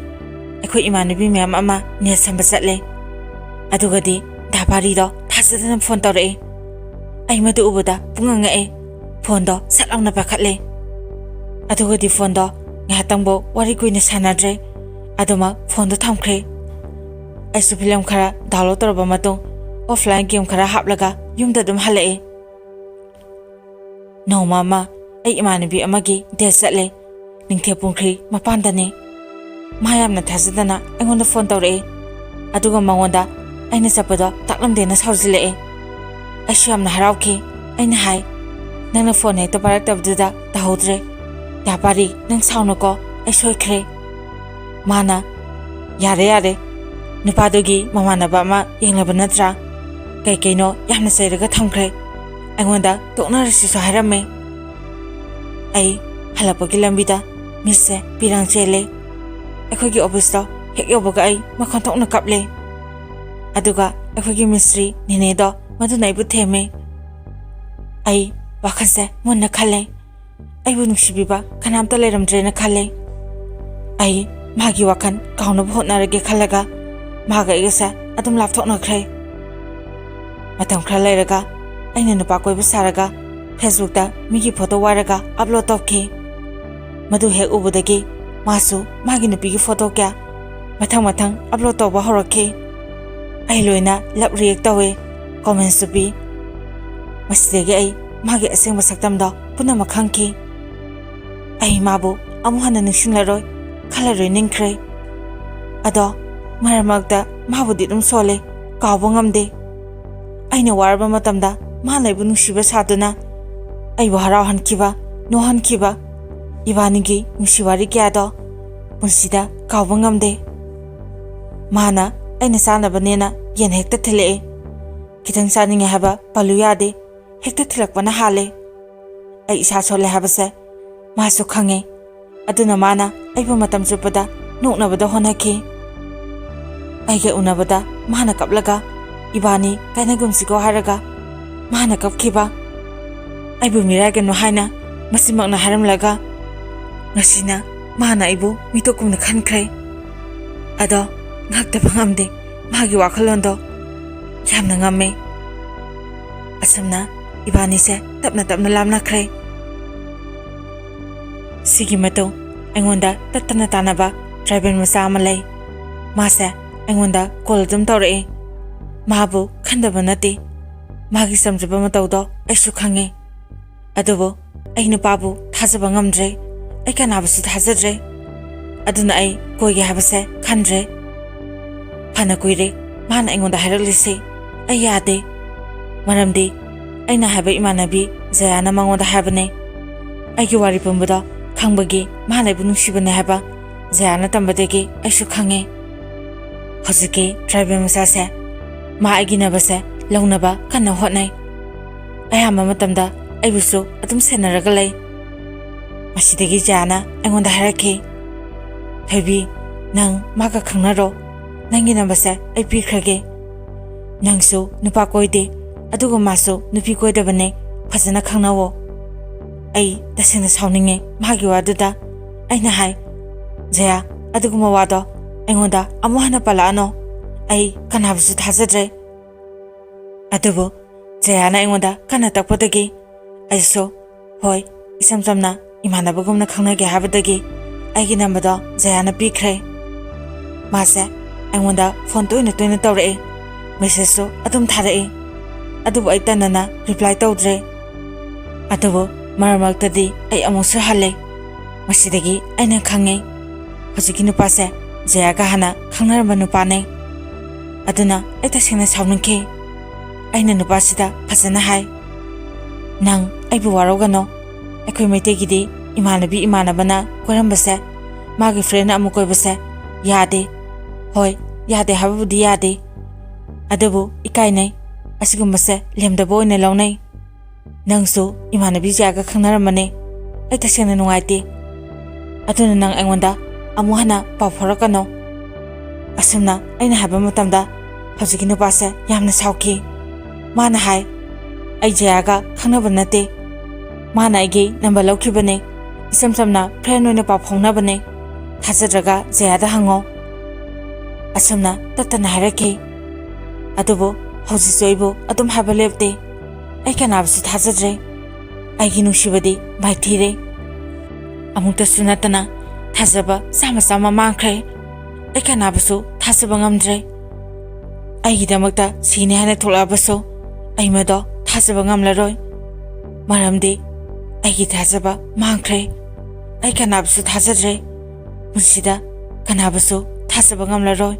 ꯑꯩꯈꯣꯏ ꯏꯃꯥꯟꯅꯕꯤ ꯃꯌꯥꯝ ꯑꯃ ꯅꯦꯠ ꯁꯝꯕ ꯆꯠꯂꯦ ꯑꯗꯨꯒꯗꯤ ꯗꯥꯕꯥꯔꯤꯗꯣ ꯊꯥꯖꯗꯅ ꯐꯣꯟ ꯇꯧꯔꯛꯑꯦ ꯑꯩ ꯃꯗꯨ ꯎꯕꯗ ꯄꯨꯡꯉꯛꯉꯛꯑꯦ ꯐꯣꯟꯗꯣ ꯁꯠ ꯂꯥꯎꯅ ꯄꯥꯏꯈꯠꯂꯦ ꯑꯗꯨꯒꯗꯤ ꯐꯣꯟꯗꯣ ꯉꯥꯏꯍꯥꯛꯇꯪꯕꯨ ꯋꯥꯔꯤ ꯀꯨꯏꯅ ꯁꯥꯟꯅꯗ꯭ꯔꯦ ꯑꯗꯨꯃꯛ ꯐꯣꯟꯗꯣ ꯊꯝꯈ꯭ꯔꯦ ꯑꯩꯁꯨ ꯐꯤꯂꯝ ꯈꯔ ꯗꯥꯎꯟꯂꯣꯗ ꯇꯧꯔꯕ ꯃꯇꯨꯡ ꯑꯣꯐꯂꯥꯏꯟ ꯒꯦꯝ ꯈꯔ ꯍꯥꯞꯂꯒ ꯌꯨꯝꯗ ꯑꯗꯨꯝ ꯍꯜꯂꯛꯑꯦ ꯅꯣꯡꯃ ꯑꯃ ꯑꯩ ꯏꯃꯥꯟꯅꯕꯤ ꯑꯃꯒꯤ ꯗꯦꯠ ꯆꯠꯂꯦ ꯅꯤꯡꯊꯦꯝꯄꯨꯡꯈ꯭ꯔꯤ ꯃꯄꯥꯟꯗꯅꯤ ꯃꯥ ꯌꯥꯝꯅ ꯊꯥꯖꯗꯅ ꯑꯩꯉꯣꯟꯗ ꯐꯣꯟ ꯇꯧꯔꯛꯑꯦ ꯑꯗꯨꯒ ꯃꯉꯣꯟꯗ ꯑꯩꯅ ꯆꯠꯄꯗꯣ ꯇꯥꯛꯂꯝꯗꯦꯅ ꯁꯥꯎꯖꯤꯜꯂꯛꯑꯦ ꯑꯩꯁꯨ ꯌꯥꯝꯅ ꯍꯔꯥꯎꯈꯤ ꯑꯩꯅ ꯍꯥꯏ ꯅꯪꯅ ꯐꯣꯟ ꯍꯦꯛꯇ ꯄꯥꯏꯔꯛꯇꯕꯗꯨꯗ ꯇꯧꯍꯧꯗ꯭ꯔꯦ ꯗꯥꯕꯥꯔꯤ ꯅꯪ ꯁꯥꯎꯅꯨꯀꯣ ꯑꯩ ꯁꯣꯏꯈ꯭ꯔꯦ ꯃꯥꯅ ꯌꯥꯔꯦ ꯌꯥꯔꯦ ꯅꯨꯄꯥꯗꯨꯒꯤ ꯃꯃꯥꯟꯅꯕ ꯑꯃ ꯌꯦꯡꯂꯕ ꯅꯠꯇ꯭ꯔꯥ ꯀꯩꯀꯩꯅꯣ ꯌꯥꯝꯅ ꯆꯩꯔꯒ ꯊꯝꯈ꯭ꯔꯦ ꯑꯩꯉꯣꯟꯗ ꯇꯣꯛꯅꯔꯁꯤꯁꯨ ꯍꯥꯏꯔꯝꯃꯦ ꯑꯩ ꯍꯜꯂꯛꯄꯒꯤ ꯂꯝꯕꯤꯗ ꯃꯤꯁꯁꯦ ꯄꯤꯔꯥꯡ ꯆꯦꯜꯂꯦ ꯑꯩꯈꯣꯏꯒꯤ ꯑꯣꯐꯤꯁꯇꯣ ꯍꯦꯛ ꯌꯧꯕꯒ ꯑꯩ ꯃꯈꯣꯟ ꯊꯣꯛꯅ ꯀꯞꯂꯦ ꯑꯗꯨꯒ ꯑꯩꯈꯣꯏꯒꯤ ꯃꯤꯁꯇ꯭ꯔꯤ ꯅꯤꯅꯦꯗꯣ ꯃꯗꯨꯅ ꯑꯩꯕꯨ ꯊꯦꯝꯃꯦ ꯑꯩ ꯋꯥꯈꯜꯁꯦ ꯃꯨꯟꯅ ꯈꯜꯂꯦ ꯑꯩꯕꯨ ꯅꯨꯡꯁꯤꯕꯤꯕ ꯀꯅꯥꯝꯇ ꯂꯩꯔꯝꯗ꯭ꯔꯦꯅ ꯈꯜꯂꯦ ꯑꯩ ꯃꯥꯒꯤ ꯋꯥꯈꯜ ꯀꯥꯎꯅꯕ ꯍꯣꯠꯅꯔꯒꯦ ꯈꯜꯂꯒ ꯃꯥꯒ ꯑꯩꯒꯁꯦ ꯑꯗꯨꯝ ꯂꯥꯞꯊꯣꯛꯅꯈ꯭ꯔꯦ ꯃꯇꯝ ꯈꯔ ꯂꯩꯔꯒ ꯑꯩꯅ ꯅꯨꯄꯥ ꯀꯣꯏꯕ ꯁꯥꯔꯒ ꯐꯦꯁꯕꯨꯛꯇ ꯃꯤꯒꯤ ꯐꯣꯇꯣ ꯋꯥꯏꯔꯒ ꯑꯞꯂꯣꯗ ꯇꯧꯈꯤ ꯃꯗꯨ ꯍꯦꯛ ꯎꯕꯗꯒꯤ ꯃꯥꯁꯨ ꯃꯥꯒꯤ ꯅꯨꯄꯤꯒꯤ ꯐꯣꯇꯣ ꯀꯌꯥ ꯃꯊꯪ ꯃꯊꯪ ꯑꯞꯂꯣꯗ ꯇꯧꯕ ꯍꯧꯔꯛꯈꯤ ꯑꯩ ꯂꯣꯏꯅ ꯂꯞ ꯔꯤꯌꯦꯛ ꯇꯧꯋꯦ ꯀꯣꯃꯦꯟꯁꯨ ꯄꯤ ꯃꯁꯤꯗꯒꯤ ꯑꯩ ꯃꯥꯒꯤ ꯑꯁꯦꯡꯕ ꯁꯛꯇꯝꯗꯣ ꯄꯨꯝꯅꯃꯛ ꯈꯪꯈꯤ ꯑꯩ ꯃꯥꯕꯨ ꯑꯃꯨꯛ ꯍꯟꯅ ꯅꯤꯡꯁꯤꯡꯂꯔꯣꯏ ꯈꯜꯂꯔꯣꯏ ꯅꯤꯡꯈ꯭ꯔꯦ ꯑꯗꯣ ꯃꯔꯛ ꯃꯔꯛꯇ ꯃꯥꯕꯨꯗꯤ ꯑꯗꯨꯝ ꯁꯣꯜꯂꯦ ꯀꯥꯎꯕ ꯉꯝꯗꯦ ꯑꯩꯅ ꯋꯥꯔꯕ ꯃꯇꯝꯗ ꯃꯥꯅ ꯑꯩꯕꯨ ꯅꯨꯡꯁꯤꯕ ꯁꯥꯗꯨꯅ ꯑꯩꯕꯨ ꯍꯔꯥꯎꯍꯟꯈꯤꯕ ꯅꯣꯛꯍꯟꯈꯤꯕ ꯏꯕꯥꯅꯤꯒꯤ ꯅꯨꯡꯁꯤ ꯋꯥꯔꯤ ꯀꯌꯥꯗꯣ ꯄꯨꯟꯁꯤꯗ ꯀꯥꯎꯕ ꯉꯝꯗꯦ ꯃꯥꯅ ꯑꯩꯅ ꯆꯥꯅꯕꯅꯦꯅ ꯌꯦꯟ ꯍꯦꯛꯇ ꯊꯤꯜꯂꯛꯑꯦ ꯈꯤꯇꯪ ꯆꯥꯅꯤꯡꯉꯦ ꯍꯥꯏꯕ ꯄꯜꯂꯨ ꯌꯥꯗꯦ ꯍꯦꯛꯇ ꯊꯤꯜꯂꯛꯄꯅ ꯍꯥꯜꯂꯦ ꯑꯩ ꯏꯁꯥ ꯁꯣꯜꯂꯦ ꯍꯥꯏꯕꯁꯦ ꯃꯥꯁꯨ ꯈꯪꯉꯦ ꯑꯗꯨꯅ ꯃꯥꯅ ꯑꯩꯕꯨ ꯃꯇꯝ ꯆꯨꯞꯄꯗ ꯅꯣꯛꯅꯕꯗ ꯍꯣꯠꯅꯈꯤ ꯑꯩꯒ ꯎꯅꯕꯗ ꯃꯥꯅ ꯀꯞꯂꯒ ꯏꯕꯥꯅꯤ ꯀꯥꯏꯅꯒꯨꯝꯁꯤꯀꯣ ꯍꯥꯏꯔꯒ ꯃꯥꯅ ꯀꯞꯈꯤꯕ ꯑꯩꯕꯨ ꯃꯤꯔꯥꯏꯒꯅꯨ ꯍꯥꯏꯅ ꯃꯁꯤꯃꯛꯅ ꯍꯥꯏꯔꯝꯂꯒ ꯉꯁꯤꯅ ꯃꯥꯅ ꯑꯩꯕꯨ ꯃꯤꯇꯣꯞꯀꯨꯝꯅ ꯈꯟꯈ꯭ꯔꯦ ꯑꯗꯣ ꯉꯛꯇꯕ ꯉꯝꯗꯦ ꯃꯥꯒꯤ ꯋꯥꯈꯜꯂꯣꯟꯗꯣ ꯌꯥꯝꯅ ꯉꯝꯃꯦ ꯑꯁꯨꯝꯅ ꯏꯕꯥꯅꯤꯁꯦ ꯇꯞꯅ ꯇꯞꯅ ꯂꯥꯞꯅꯈ꯭ꯔꯦ ꯁꯤꯒꯤ ꯃꯇꯨꯡ ꯑꯩꯉꯣꯟꯗ ꯇꯠꯇꯅ ꯇꯥꯟꯅꯕ ꯇ꯭ꯔꯥꯏꯕꯦꯜ ꯃꯆꯥ ꯑꯃ ꯂꯩ ꯃꯥꯁꯦ ꯑꯩꯉꯣꯟꯗ ꯀꯣꯜ ꯑꯗꯨꯝ ꯇꯧꯔꯛꯑꯦ ꯃꯥꯕꯨ ꯈꯟꯗꯕ ꯅꯠꯇꯦ ꯃꯥꯒꯤ ꯆꯝꯖꯕ ꯃꯇꯧꯗꯣ ꯑꯩꯁꯨ ꯈꯪꯉꯦ ꯑꯗꯨꯕꯨ ꯑꯩ ꯅꯨꯄꯥꯕꯨ ꯊꯥꯖꯕ ꯉꯝꯗ꯭ꯔꯦ ꯑꯩ ꯀꯅꯥꯕꯨꯁꯨ ꯊꯥꯖꯗ꯭ꯔꯦ ꯑꯗꯨꯅ ꯑꯩ ꯀꯣꯏꯒꯦ ꯍꯥꯏꯕꯁꯦ ꯈꯟꯗ꯭ꯔꯦ ꯐꯅ ꯀꯨꯏꯔꯦ ꯃꯥꯅ ꯑꯩꯉꯣꯟꯗ ꯍꯥꯏꯔꯛꯂꯤꯁꯦ ꯑꯩ ꯌꯥꯗꯦ ꯃꯔꯝꯗꯤ ꯑꯩꯅ ꯍꯥꯏꯕ ꯏꯃꯥꯟꯅꯕꯤ ꯖꯌꯥꯅ ꯃꯉꯣꯟꯗ ꯍꯥꯏꯕꯅꯦ ꯑꯩꯒꯤ ꯋꯥꯔꯤ ꯄꯨꯝꯕꯗꯣ ꯈꯪꯕꯒꯤ ꯃꯥꯅ ꯑꯩꯕꯨ ꯅꯨꯡꯁꯤꯕꯅꯦ ꯍꯥꯏꯕ ꯖꯌꯥꯅ ꯇꯝꯕꯗꯒꯤ ꯑꯩꯁꯨ ꯈꯪꯉꯦ ꯍꯧꯖꯤꯛꯀꯤ ꯇ꯭ꯔꯥꯏꯕꯦꯜ ꯃꯆꯥꯁꯦ ꯃꯥ ꯑꯩꯒꯤꯅꯕꯁꯦ ꯂꯧꯅꯕ ꯀꯟꯅ ꯍꯣꯠꯅꯩ ꯑꯌꯥꯝꯕ ꯃꯇꯝꯗ ꯑꯩꯕꯨꯁꯨ ꯑꯗꯨꯝ ꯁꯦꯟꯅꯔꯒ ꯂꯩ ꯃꯁꯤꯗꯒꯤ ꯖꯌꯥꯅ ꯑꯩꯉꯣꯟꯗ ꯍꯥꯏꯔꯛꯈꯤ ꯊꯣꯏꯕꯤ ꯅꯪ ꯃꯥꯒ ꯈꯪꯅꯔꯣ ꯅꯪꯒꯤ ꯅꯝꯕꯔꯁꯦ ꯑꯩ ꯄꯤꯈ꯭ꯔꯒꯦ ꯅꯪꯁꯨ ꯅꯨꯄꯥ ꯀꯣꯏꯗꯦ ꯑꯗꯨꯒ ꯃꯥꯁꯨ ꯅꯨꯄꯤ ꯀꯣꯏꯗꯕꯅꯦ ꯐꯖꯅ ꯈꯪꯅꯋꯣ ꯑꯩ ꯇꯁꯦꯡꯅ ꯁꯥꯎꯅꯤꯡꯉꯦ ꯃꯥꯒꯤ ꯋꯥꯗꯨꯗ ꯑꯩꯅ ꯍꯥꯏ ꯖꯌꯥ ꯑꯗꯨꯒꯨꯝꯕ ꯋꯥꯗꯣ ꯑꯩꯉꯣꯟꯗ ꯑꯃꯨꯛ ꯍꯟꯅ ꯄꯜꯂꯛꯑꯅꯣ ꯑꯩ ꯀꯅꯥꯕꯨꯁꯨ ꯊꯥꯖꯗ꯭ꯔꯦ ꯑꯗꯨꯕꯨ ꯖꯌꯥꯅ ꯑꯩꯉꯣꯟꯗ ꯀꯟꯅ ꯇꯛꯄꯗꯒꯤ ꯑꯩꯁꯨ ꯍꯣꯏ ꯏꯆꯝ ꯆꯝꯅ ꯏꯃꯥꯟꯅꯕꯒꯨꯝꯅ ꯈꯪꯅꯒꯦ ꯍꯥꯏꯕꯗꯒꯤ ꯑꯩꯒꯤ ꯅꯝꯕꯔꯗꯣ ꯖꯌꯥꯅ ꯄꯤꯈ꯭ꯔꯦ ꯃꯥꯁꯦ ꯑꯩꯉꯣꯟꯗ ꯐꯣꯟ ꯇꯣꯏꯅ ꯇꯣꯏꯅ ꯇꯧꯔꯛꯑꯦ ꯃꯦꯁꯦꯖꯁꯨ ꯑꯗꯨꯝ ꯊꯥꯔꯛꯏ ꯑꯗꯨꯕꯨ ꯑꯩ ꯇꯟꯅꯅ ꯔꯤꯄ꯭ꯂꯥꯏ ꯇꯧꯗ꯭ꯔꯦ ꯑꯗꯨꯕꯨ ꯃꯔꯛ ꯃꯔꯛꯇꯗꯤ ꯑꯩ ꯑꯃꯨꯛꯁꯨ ꯍꯜꯂꯦ ꯃꯁꯤꯗꯒꯤ ꯑꯩꯅ ꯈꯪꯉꯦ ꯍꯧꯖꯤꯛꯀꯤ ꯅꯨꯄꯥꯁꯦ ꯖꯌꯥꯒ ꯍꯥꯟꯅ ꯈꯪꯅꯔꯝꯕ ꯅꯨꯄꯥꯅꯦ ꯑꯗꯨꯅ ꯑꯩ ꯇꯁꯦꯡꯅ ꯁꯥꯎꯅꯤꯡꯈꯤ ꯑꯩꯅ ꯅꯨꯄꯥꯁꯤꯗ ꯐꯖꯅ ꯍꯥꯏ ꯅꯪ ꯑꯩꯕꯨ ꯋꯥꯔꯧꯒꯅꯣ ꯑꯩꯈꯣꯏ ꯃꯩꯇꯩꯒꯤꯗꯤ ꯏꯃꯥꯟꯅꯕꯅ ꯀꯣꯏꯔꯝꯕꯁꯦ ꯃꯥꯒꯤ ꯐ꯭ꯔꯦꯟꯅ ꯑꯃꯨꯛ ꯀꯣꯏꯕꯁꯦ ꯌꯥꯗꯦ ꯍꯣꯏ ꯌꯥꯗꯦ ꯍꯥꯏꯕꯕꯨꯗꯤ ꯌꯥꯗꯦ ꯑꯗꯨꯕꯨ ꯏꯀꯥꯏꯅꯩ ꯑꯁꯤꯒꯨꯝꯕꯁꯦ ꯂꯦꯝꯗꯕ ꯑꯣꯏꯅ ꯂꯧꯅꯩ ꯅꯪꯁꯨ ꯏꯃꯥꯟꯅꯕꯤ ꯖꯌꯥꯒ ꯈꯪꯅꯔꯝꯕꯅꯦ ꯑꯩ ꯇꯁꯦꯡꯅ ꯅꯨꯡꯉꯥꯏꯇꯦ ꯑꯗꯨꯅ ꯅꯪ ꯑꯩꯉꯣꯟꯗ ꯑꯃꯨꯛ ꯍꯟꯅ ꯄꯥꯎ ꯐꯥꯎꯔꯛꯀꯅꯣ ꯑꯁꯨꯝꯅ ꯑꯩꯅ ꯍꯥꯏꯕ ꯃꯇꯝꯗ ꯍꯧꯖꯤꯛꯀꯤ ꯅꯨꯄꯥꯁꯦ ꯌꯥꯝꯅ ꯁꯥꯎꯈꯤ ꯃꯥꯅ ꯍꯥꯏ ꯑꯩ ꯖꯌꯥꯒ ꯈꯪꯅꯕ ꯅꯠꯇꯦ ꯃꯥꯅ ꯑꯩꯒꯤ ꯅꯝꯕꯔ ꯂꯧꯈꯤꯕꯅꯦ ꯏꯁꯝ ꯁꯝꯅ ꯐ꯭ꯔꯦꯟ ꯑꯣꯏꯅ ꯄꯥꯎ ꯐꯥꯎꯅꯕꯅꯦ ꯊꯥꯖꯗ꯭ꯔꯒ ꯖꯌꯥꯗ ꯍꯪꯉꯣ ꯑꯁꯨꯝꯅ ꯇꯠꯇꯅ ꯍꯥꯏꯔꯛꯈꯤ ꯑꯗꯨꯕꯨ ꯍꯧꯖꯤꯛꯁꯨ ꯑꯩꯕꯨ ꯑꯗꯨꯝ ꯍꯥꯏꯕ ꯂꯦꯞꯇꯦ ꯑꯩ ꯀꯅꯥꯕꯨꯁꯨ ꯊꯥꯖꯗ꯭ꯔꯦ ꯑꯩꯒꯤ ꯅꯨꯡꯁꯤꯕꯗꯤ ꯃꯥꯏꯊꯤꯔꯦ ꯑꯃꯨꯛꯇꯁꯨ ꯅꯠꯇꯅ ꯊꯥꯖꯕ ꯆꯥꯝꯃ ꯃꯥꯡꯈ꯭ꯔꯦ ꯑꯩ ꯀꯅꯥꯕꯨꯁꯨ ꯊꯥꯖꯕ ꯉꯝꯗ꯭ꯔꯦ ꯑꯩꯒꯤꯗꯃꯛꯇ ꯁꯤꯅꯤ ꯍꯥꯏꯅ ꯊꯣꯛꯂꯛꯑꯕꯁꯨ ꯑꯩ ꯃꯗꯣ ꯊꯥꯖꯕ ꯉꯝꯂꯔꯣꯏ ꯃꯔꯝꯗꯤ ꯑꯩꯒꯤ ꯊꯥꯖꯕ ꯃꯥꯡꯈ꯭ꯔꯦ ꯑꯩ ꯀꯅꯥꯕꯨꯁꯨ ꯊꯥꯖꯗ꯭ꯔꯦ ꯄꯨꯟꯁꯤꯗ ꯀꯅꯥꯕꯨꯁꯨ ꯊꯥꯖꯕ ꯉꯝꯂꯔꯣꯏ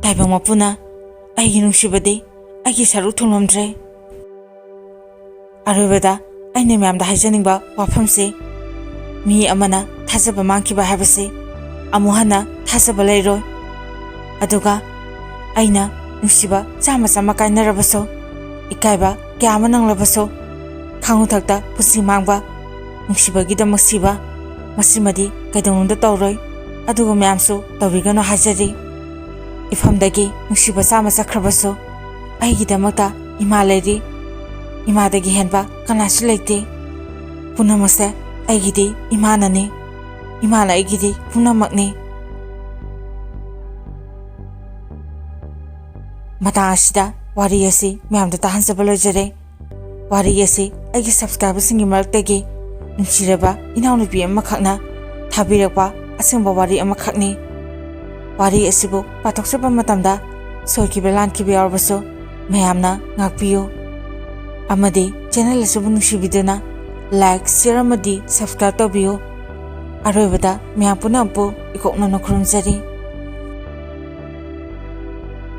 ꯇꯥꯏꯕꯪ ꯃꯄꯨꯅ ꯑꯩꯒꯤ ꯅꯨꯡꯁꯤꯕꯗꯤ ꯑꯩꯒꯤ ꯁꯔꯨꯛ ꯊꯨꯡꯂꯝꯗ꯭ꯔꯦ ꯑꯔꯣꯏꯕꯗ ꯑꯩꯅ ꯃꯌꯥꯝꯗ ꯍꯥꯏꯖꯅꯤꯡꯕ ꯋꯥꯐꯝꯁꯤ ꯃꯤ ꯑꯃꯅ ꯊꯥꯖꯕ ꯃꯥꯡꯈꯤꯕ ꯍꯥꯏꯕꯁꯤ ꯑꯃꯨꯛ ꯍꯟꯅ ꯊꯥꯖꯕ ꯂꯩꯔꯣꯏ ꯑꯗꯨꯒ ꯑꯩꯅ ꯅꯨꯡꯁꯤꯕ ꯆꯥꯝꯃ ꯀꯥꯏꯅꯔꯕꯁꯨ ꯏꯀꯥꯏꯕ ꯀꯌꯥ ꯑꯃ ꯅꯪꯂꯕꯁꯨ ꯈꯥꯉꯨꯊꯛꯇ ꯄꯨꯟꯁꯤ ꯃꯥꯡꯕ ꯅꯨꯡꯁꯤꯕꯒꯤꯗꯃꯛ ꯁꯤꯕ ꯃꯁꯤꯃꯗꯤ ꯀꯩꯗꯧꯅꯨꯡꯗ ꯇꯧꯔꯣꯏ ꯑꯗꯨꯒ ꯃꯌꯥꯝꯁꯨ ꯇꯧꯕꯤꯒꯅꯨ ꯍꯥꯏꯖꯔꯤ ꯏꯐꯝꯗꯒꯤ ꯅꯨꯡꯁꯤꯕ ꯆꯥꯝꯃ ꯆꯠꯈ꯭ꯔꯕꯁꯨ ꯑꯩꯒꯤꯗꯃꯛꯇ ꯏꯃꯥ ꯂꯩꯔꯤ ꯏꯃꯥꯗꯒꯤ ꯍꯦꯟꯕ ꯀꯅꯥꯁꯨ ꯂꯩꯇꯦ ꯄꯨꯝꯅꯃꯛꯁꯦ ꯑꯩꯒꯤꯗꯤ ꯏꯃꯥꯅꯅꯤ ꯏꯃꯥꯅ ꯑꯩꯒꯤꯗꯤ ꯄꯨꯝꯅꯃꯛꯅꯤ ꯃꯇꯥꯡ ꯑꯁꯤꯗ ꯋꯥꯔꯤ ꯑꯁꯤ ꯃꯌꯥꯝꯗ ꯇꯥꯍꯟꯖꯕ ꯂꯣꯏꯖꯔꯦ ꯋꯥꯔꯤ ꯑꯁꯤ ꯑꯩꯒꯤ ꯁꯕꯁꯀ꯭ꯔꯥꯏꯕꯔꯁꯤꯡꯒꯤ ꯃꯔꯛꯇꯒꯤ ꯅꯨꯡꯁꯤꯔꯕ ꯏꯅꯥꯎꯅꯨꯄꯤ ꯑꯃꯈꯛꯅ ꯊꯥꯕꯤꯔꯛꯄ ꯑꯁꯦꯡꯕ ꯋꯥꯔꯤ ꯑꯃꯈꯛꯅꯤ ꯋꯥꯔꯤ ꯑꯁꯤꯕꯨ ꯄꯥꯊꯣꯛꯆꯕ ꯃꯇꯝꯗ ꯁꯣꯏꯈꯤꯕ ꯂꯥꯟꯈꯤꯕ ꯌꯥꯎꯔꯕꯁꯨ ꯃꯌꯥꯝꯅ ꯉꯥꯛꯄꯤꯌꯨ ꯑꯃꯗꯤ ꯆꯦꯅꯦꯜ ꯑꯁꯤꯕꯨ ꯅꯨꯡꯁꯤꯕꯤꯗꯨꯅ ꯂꯥꯏꯛ ꯁꯤꯌꯔ ꯑꯃꯗꯤ ꯁꯕꯁꯀ꯭ꯔꯥꯏꯕ ꯇꯧꯕꯤꯌꯨ ꯑꯔꯣꯏꯕꯗ ꯃꯌꯥꯝ ꯄꯨꯝꯅꯃꯛꯄꯨ ꯏꯀꯣꯛꯅꯅ ꯈꯨꯔꯨꯝꯖꯔꯤ